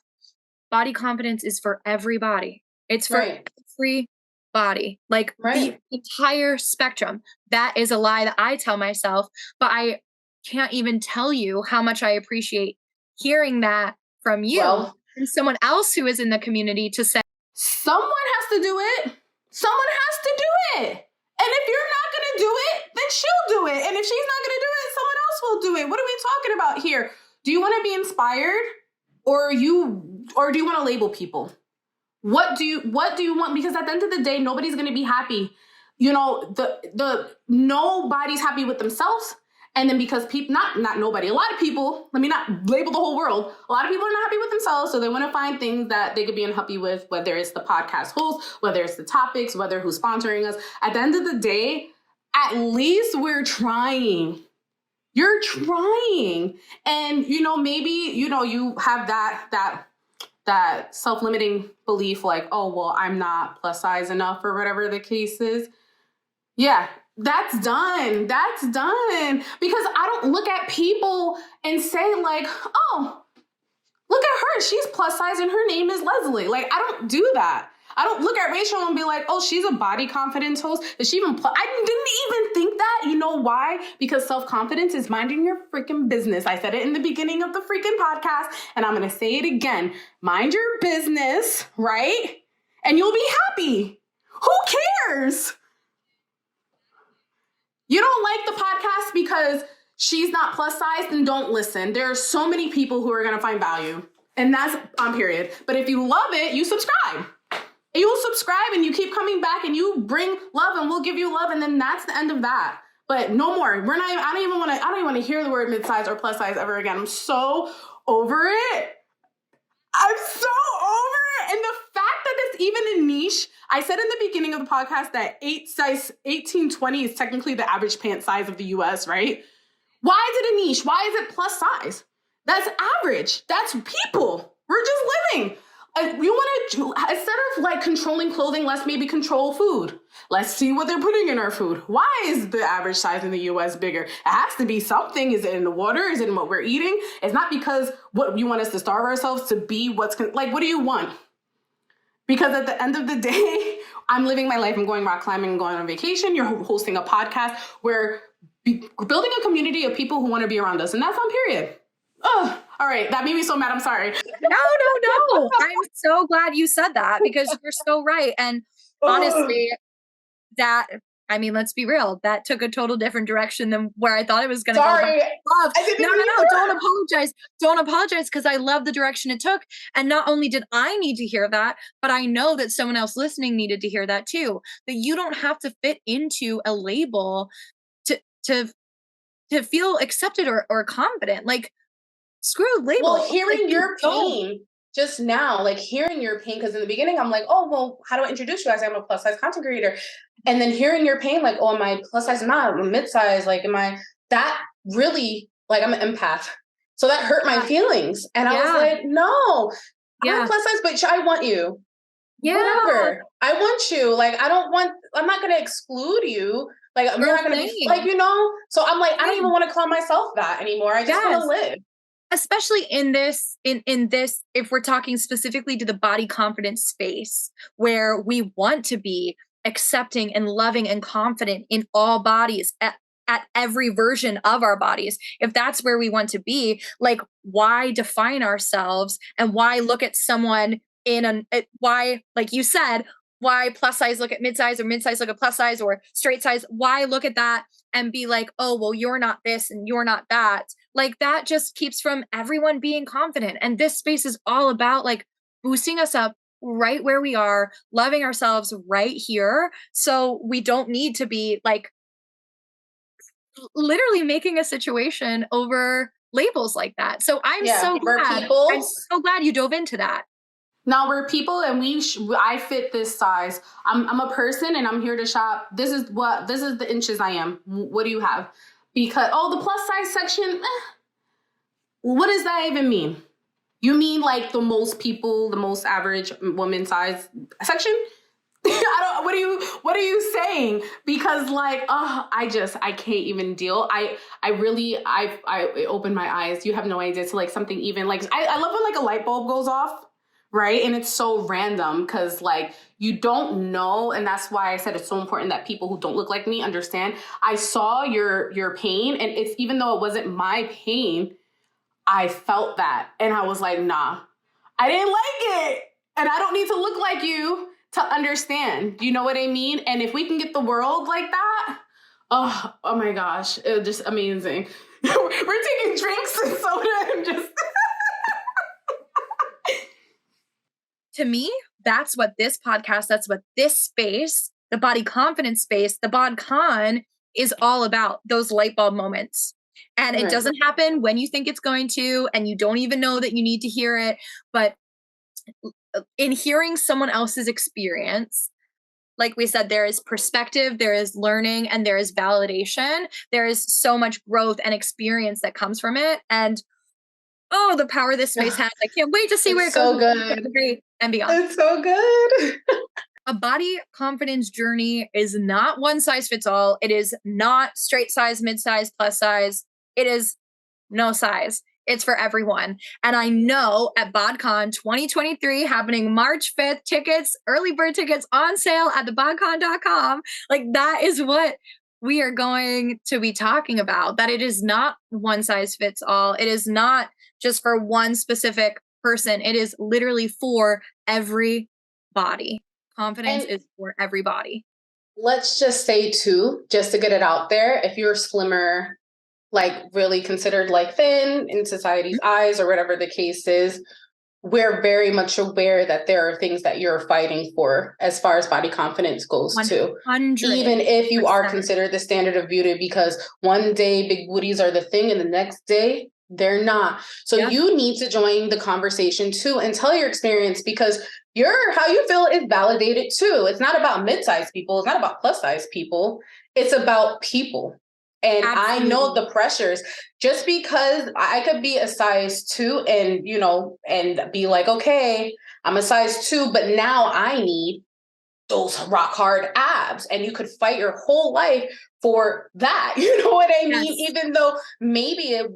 body confidence is for everybody. It's for everybody, like the entire spectrum. That is a lie that I tell myself, but I can't even tell you how much I appreciate hearing that from you and someone else who is in the community to say, someone has to do it. Someone has to do it. And if you're not going to do it, then she'll do it. And if she's not going to do it, someone else will do it. What are we talking about here? Do you want to be inspired, or do you want to label people? What do you want? Because at the end of the day, nobody's going to be happy. Nobody's happy with themselves. And then because people, not nobody, a lot of people, let me not label the whole world. A lot of people are not happy with themselves. So they want to find things that they could be unhappy with, whether it's the podcast host, whether it's the topics, whether who's sponsoring us. At the end of the day, at least we're trying. You're trying. And, maybe, you have that self-limiting belief, like, oh, well, I'm not plus size enough or whatever the case is. Yeah. That's done. That's done. Because I don't look at people and say like, oh, look at her. She's plus size and her name is Leslie. Like, I don't do that. I don't look at Rachel and be like, oh, she's a body confidence host. Is she even I didn't even think that. You know why? Because self-confidence is minding your freaking business. I said it in the beginning of the freaking podcast, and I'm going to say it again. Mind your business, right? And you'll be happy. Who cares? You don't like the podcast because she's not plus size, then don't listen. There are so many people who are going to find value, and that's on period. But if you love it, you subscribe. And you'll subscribe and you keep coming back and you bring love and we'll give you love. And then that's the end of that. But no more. I don't even want to hear the word mid-size or plus size ever again. I'm so over it. I'm so over it. And the fact that it's even a niche, I said in the beginning of the podcast that size 18-20 is technically the average pant size of the US, right? Why is it a niche? Why is it plus size? That's average. That's people. We're just living. You want to, instead of like controlling clothing, let's maybe control food. Let's see what they're putting in our food. Why is the average size in the US bigger? It has to be something. Is it in the water? Is it in what we're eating? It's not because what you want us to starve ourselves to be what do you want? Because at the end of the day, I'm living my life. I'm going rock climbing and going on vacation. You're hosting a podcast. We're building a community of people who want to be around us. And that's on period. Oh, all right. That made me so mad. I'm sorry. No. I'm so glad you said that, because you're so right. And honestly, let's be real. That took a total different direction than where I thought it was going to go. Sorry. No. Don't apologize. Don't apologize, because I love the direction it took. And not only did I need to hear that, but I know that someone else listening needed to hear that too. That you don't have to fit into a label to feel accepted or confident. Like, screw label. Well, hearing your pain just now, like hearing your pain, because in the beginning I'm like, oh, well, how do I introduce you? I say I'm a plus size content creator. And then hearing your pain, like, oh, am I plus size? Not, I'm mid-size. Like, that really, like, I'm an empath. So that hurt my feelings. And I was like, no, I'm plus size, but I want you. whatever. I want you. Like, I'm not going to exclude you. Like, you're not going to be like, so I'm like, I don't even want to call myself that anymore. I just want to live. Especially in this, if we're talking specifically to the body confidence space, where we want to be accepting and loving and confident in all bodies at every version of our bodies. If that's where we want to be, like, why define ourselves and why look at someone why, like you said, why plus size look at mid size or mid size look at plus size or straight size? Why look at that and be like, oh, well, you're not this and you're not that. Like, that just keeps from everyone being confident. And this space is all about like boosting us up right where we are, loving ourselves right here. So we don't need to be like literally making a situation over labels like that. So I'm so glad you dove into that. Now we're people, and I fit this size. I'm a person, and I'm here to shop. This is the inches I am. What do you have? Because the plus size section. What does that even mean? You mean like the most average woman size section? What are you saying? Because like, I can't even deal. I opened my eyes. You have no idea to like something even like, I love when like a light bulb goes off, right? And it's so random because like, you don't know. And that's why I said it's so important that people who don't look like me understand. I saw your pain, and it's, even though it wasn't my pain, I felt that. And I was like, nah, I didn't like it. And I don't need to look like you to understand. You know what I mean? And if we can get the world like that, oh my gosh, it's just amazing. We're taking drinks and soda and just... To me, that's what this podcast, that's what this space, the body confidence space, the Bodcon is all about, those light bulb moments. And it doesn't happen when you think it's going to, and you don't even know that you need to hear it. But in hearing someone else's experience, like we said, there is perspective, there is learning, and there is validation. There is so much growth and experience that comes from it. And the power this space has. I can't wait to see where it goes. So good. And beyond. It's so good. A body confidence journey is not one size fits all. It is not straight size, mid size, plus size. It is no size. It's for everyone. And I know at BodCon 2023, happening March 5th, early bird tickets on sale at thebodcon.com. Like, that is what we are going to be talking about, that it is not one size fits all. It is not just for one specific person. It is literally for every body. Confidence is for everybody. Let's just say too, just to get it out there, if you're slimmer, like really considered like thin in society's eyes or whatever the case is, we're very much aware that there are things that you're fighting for as far as body confidence goes too. Even if you are considered the standard of beauty, because one day big booties are the thing and the next day they're not. So you need to join the conversation too and tell your experience, because how you feel is validated too. It's not about mid-sized people. It's not about plus-size people. It's about people. And I know the pressures. Just because I could be a size 2 and, and be like, okay, I'm a size 2, but now I need those rock hard abs. And you could fight your whole life for that. You know what I mean? Even though maybe it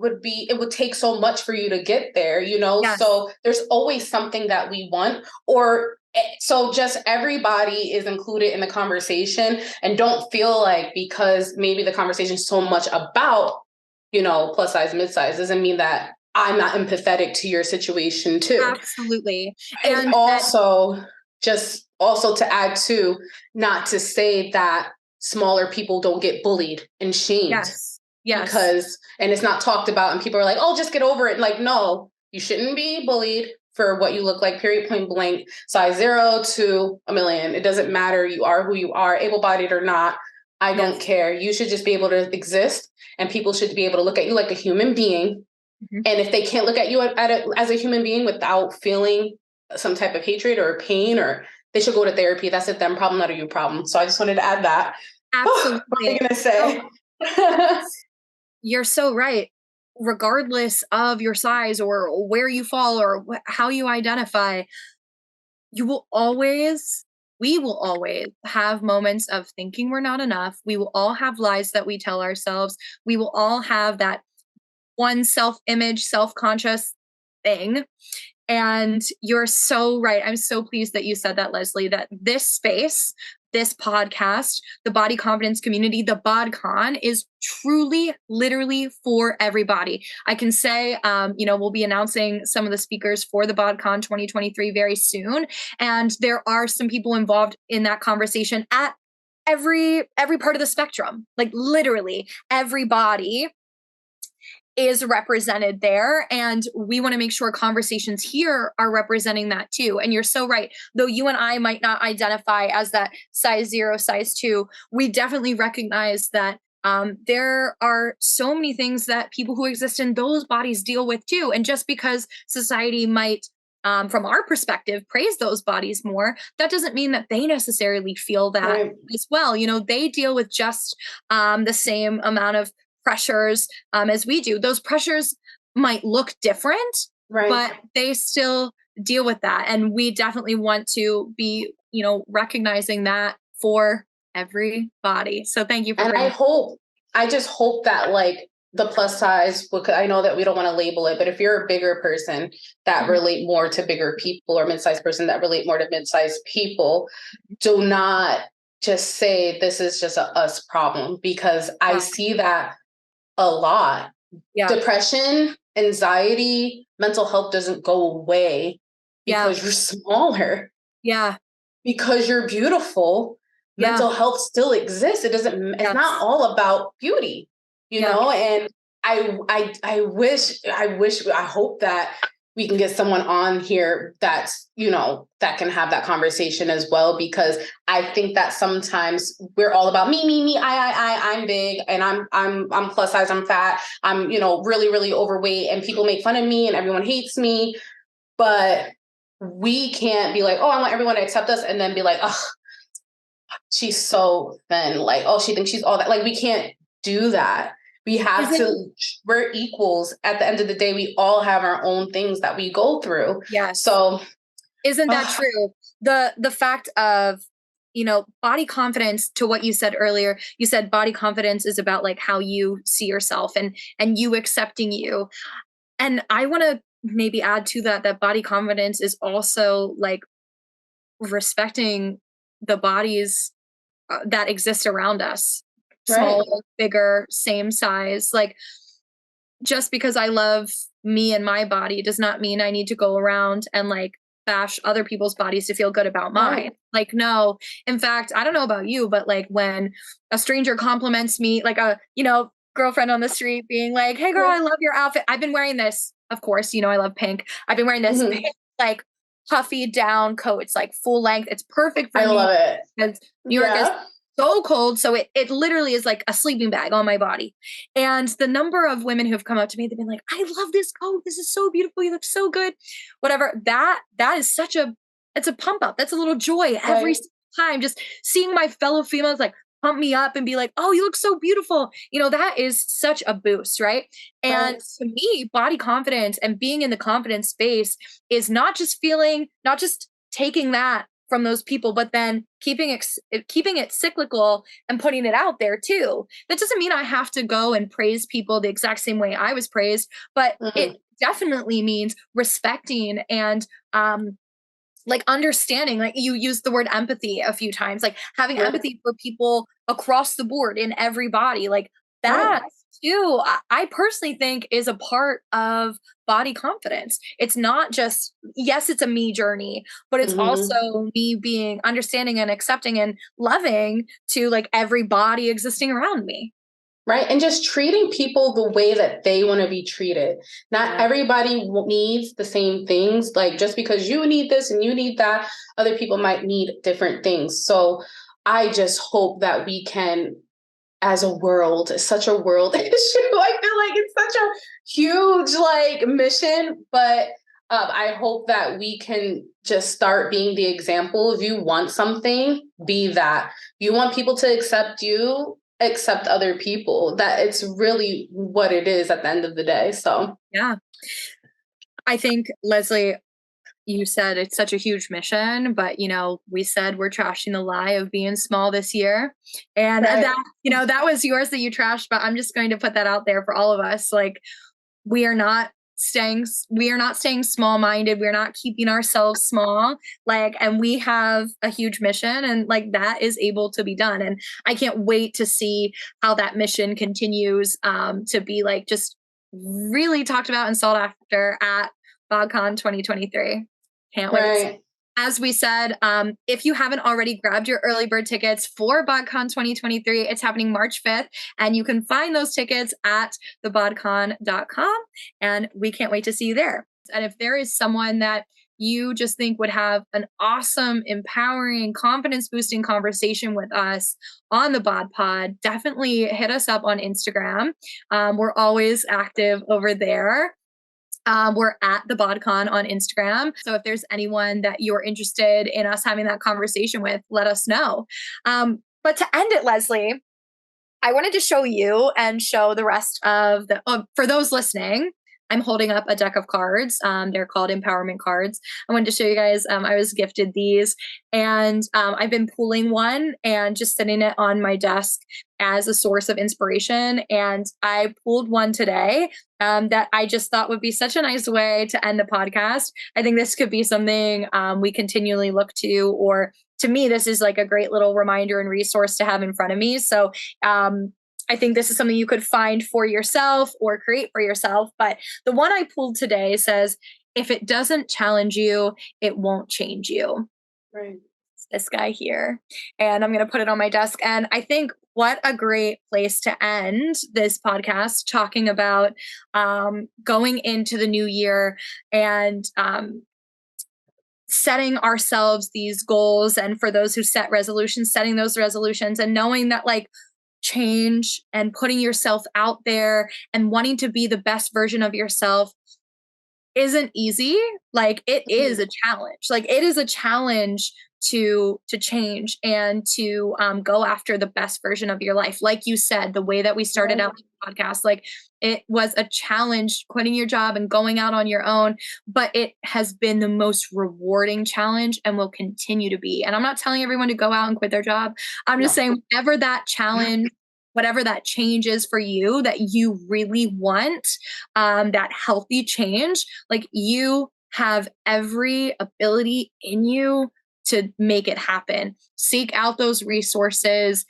would take so much for you to get there, So there's always something that we want, so just everybody is included in the conversation, and don't feel like because maybe the conversation is so much about, plus size, mid size, doesn't mean that I'm not empathetic to your situation too. Absolutely. And also to add to, not to say that smaller people don't get bullied and shamed. Yes. Because, and it's not talked about, and people are like, oh, just get over it. Like, no, you shouldn't be bullied for what you look like, period, point blank, size 0 to a million. It doesn't matter. You are who you are, able-bodied or not. I don't care. You should just be able to exist, and people should be able to look at you like a human being. Mm-hmm. And if they can't look at you as a human being without feeling some type of hatred or pain, or they should go to therapy. That's a them problem, not a you problem. So I just wanted to add that. Absolutely. What are you going to say? You're so right. Regardless of your size or where you fall or how you identify, we will always have moments of thinking we're not enough. We will all have lies that we tell ourselves. We will all have that one self-image, self-conscious thing. And you're so right. I'm so pleased that you said that, Leslie, that this space, this podcast, the body confidence community, the Bodcon is truly, literally for everybody. I can say, we'll be announcing some of the speakers for the Bodcon 2023 very soon. And there are some people involved in that conversation at every part of the spectrum, like literally everybody is represented there. And we want to make sure conversations here are representing that too. And you're so right. Though you and I might not identify as that size 0, size 2, we definitely recognize that there are so many things that people who exist in those bodies deal with too. And just because society might, from our perspective, praise those bodies more, that doesn't mean that they necessarily feel that as well. They deal with just the same amount of pressures as we do. Those pressures might look different, but they still deal with that. And we definitely want to be, recognizing that for everybody. So thank you for I just hope that like the plus size, I know that we don't want to label it, but if you're a bigger person that relate more to bigger people, or mid-sized person that relate more to mid-sized people, do not just say this is just a us problem, because I see that a lot. Depression, anxiety, mental health doesn't go away because you're smaller. Because you're beautiful. Mental health still exists. It's not all about beauty, you know? And I hope that we can get someone on here that's, that can have that conversation as well, because I think that sometimes we're all about me, I'm big and I'm plus size, I'm fat, I'm, really, really overweight, and people make fun of me and everyone hates me. But we can't be like, oh, I want everyone to accept us, and then be like, oh, she's so thin. Like, oh, she thinks she's all that. Like, we can't do that. We have we're equals. At the end of the day, we all have our own things that we go through. So isn't that true? The fact of, body confidence, to what you said earlier, you said body confidence is about like how you see yourself and you accepting you. And I want to maybe add to that body confidence is also like respecting the bodies that exist around us. Smaller, bigger, same size. Like, just because I love me and my body does not mean I need to go around and like bash other people's bodies to feel good about mine. Like, no. In fact, I don't know about you, but like when a stranger compliments me, like a, girlfriend on the street being like, hey girl, I love your outfit. I've been wearing this, of course, I love pink. I've been wearing this pink, like puffy down coat. It's like full length. It's perfect for me. I love it. Because New York is so cold. So it literally is like a sleeping bag on my body. And the number of women who have come up to me, they've been like, I love this coat. This is so beautiful. You look so good. Whatever. That is it's a pump up. That's a little joy every time. Just seeing my fellow females like pump me up and be like, oh, you look so beautiful. That is such a boost. Right. And to me, body confidence and being in the confidence space is not just taking that from those people, but then keeping it cyclical and putting it out there too. That doesn't mean I have to go and praise people the exact same way I was praised, but it definitely means respecting and like understanding. Like you used the word empathy a few times, like having empathy for people across the board in every body, like that too, I personally think is a part of body confidence. It's not just, yes, it's a me journey, but it's also me being understanding and accepting and loving to like every body existing around me. Right. And just treating people the way that they want to be treated. Not everybody needs the same things. Like just because you need this and you need that, other people might need different things. So I just hope that we can, as a world, it's such a world issue. I feel like it's such a huge like mission, but I hope that we can just start being the example. If you want something, be that. If you want people to accept you, accept other people. That it's really what it is at the end of the day. So yeah, I think, Leslie, you said it's such a huge mission, but we said we're trashing the lie of being small this year. And that was yours that you trashed, but I'm just going to put that out there for all of us. Like, we are not staying small-minded. We're not keeping ourselves small, and we have a huge mission, and that is able to be done. And I can't wait to see how that mission continues to be just really talked about and sought after at Bodcon 2023. Can't wait. As we said, if you haven't already grabbed your early bird tickets for BodCon 2023, it's happening March 5th, and you can find those tickets at thebodcon.com, and we can't wait to see you there. And if there is someone that you just think would have an awesome, empowering, confidence-boosting conversation with us on the BodPod, definitely hit us up on Instagram. We're always active over there. We're at the Bodcon on Instagram. So if there's anyone that you're interested in us having that conversation with, let us know. But to end it, Leslie, I wanted to show you and show the rest of for those listening, I'm holding up a deck of cards. They're called empowerment cards. I wanted to show you guys, I was gifted these, and I've been pulling one and just sitting it on my desk as a source of inspiration. And I pulled one today that I just thought would be such a nice way to end the podcast. I think this could be something we continually look to, or to me, this is like a great little reminder and resource to have in front of me. So I think this is something you could find for yourself or create for yourself. But the one I pulled today says, if it doesn't challenge you, it won't change you. Right. It's this guy here. And I'm going to put it on my desk. And I think what a great place to end this podcast, talking about going into the new year and setting ourselves these goals. And for those who set resolutions, setting those resolutions and knowing that change and putting yourself out there and wanting to be the best version of yourself isn't easy. It is a challenge. It is a challenge to change and to go after the best version of your life. Like you said, the way that we started out the podcast, it was a challenge quitting your job and going out on your own, but it has been the most rewarding challenge and will continue to be. And I'm not telling everyone to go out and quit their job. I'm just saying, whatever that challenge, whatever that change is for you that you really want, that healthy change, you have every ability in you to make it happen. Seek out those resources,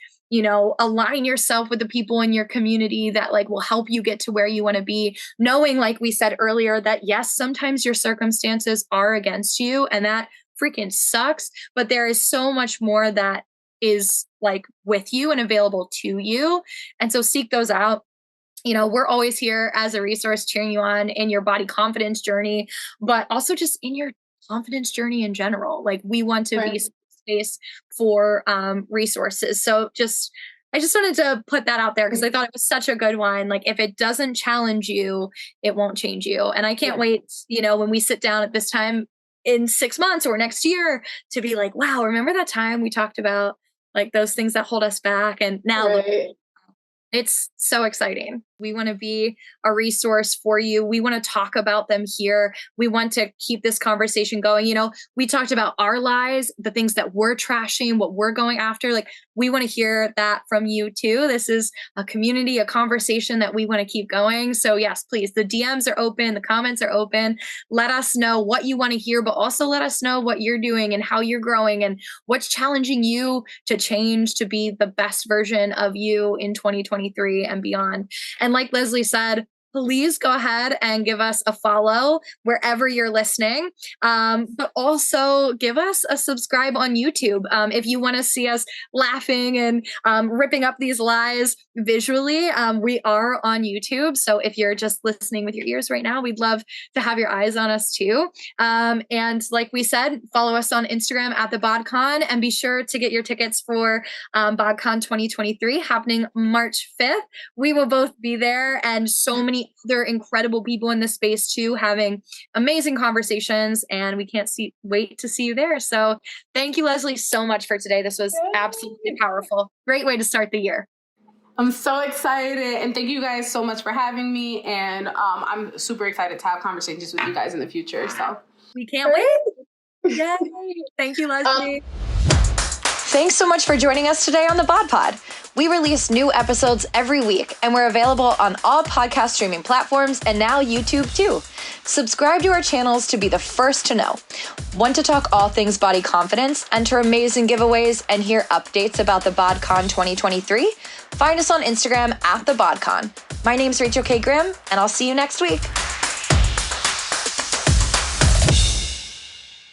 align yourself with the people in your community that will help you get to where you want to be, knowing, like we said earlier, that yes, sometimes your circumstances are against you and that freaking sucks, but there is so much more that is with you and available to you. And so seek those out. We're always here as a resource, cheering you on in your body confidence journey, but also just in your confidence journey in general. We want to be space for resources. So I just wanted to put that out there because I thought it was such a good one. If it doesn't challenge you, it won't change you. And I can't wait, when we sit down at this time in 6 months or next year to be wow, remember that time we talked about those things that hold us back? And now look, it's so exciting. We want to be a resource for you. We want to talk about them here. We want to keep this conversation going. We talked about our lies, the things that we're trashing, what we're going after. We want to hear that from you too. This is a community, a conversation that we want to keep going. So yes, please, the DMs are open, the comments are open. Let us know what you want to hear, but also let us know what you're doing and how you're growing and what's challenging you to change to be the best version of you in 2023 and beyond. And like Leslie said, please go ahead and give us a follow wherever you're listening. But also give us a subscribe on YouTube. If you want to see us laughing and ripping up these lies visually, we are on YouTube. So if you're just listening with your ears right now, we'd love to have your eyes on us too. And like we said, follow us on Instagram at the Bodcon, and be sure to get your tickets for Bodcon 2023 happening March 5th. We will both be there, and so many other incredible people in the space too, having amazing conversations, and we can't wait to see you there. So thank you, Leslie, so much for today. This was absolutely powerful. Great way to start the year. I'm so excited, and thank you guys so much for having me, and I'm super excited to have conversations with you guys in the future. So We can't wait. Yay. Thank you, Leslie. Thanks so much for joining us today on the BodPod. We release new episodes every week, and we're available on all podcast streaming platforms and now YouTube too. Subscribe to our channels to be the first to know. Want to talk all things body confidence, enter amazing giveaways, and hear updates about the Bodcon 2023? Find us on Instagram @the Bodcon. My name's Rachel K. Grimm, and I'll see you next week.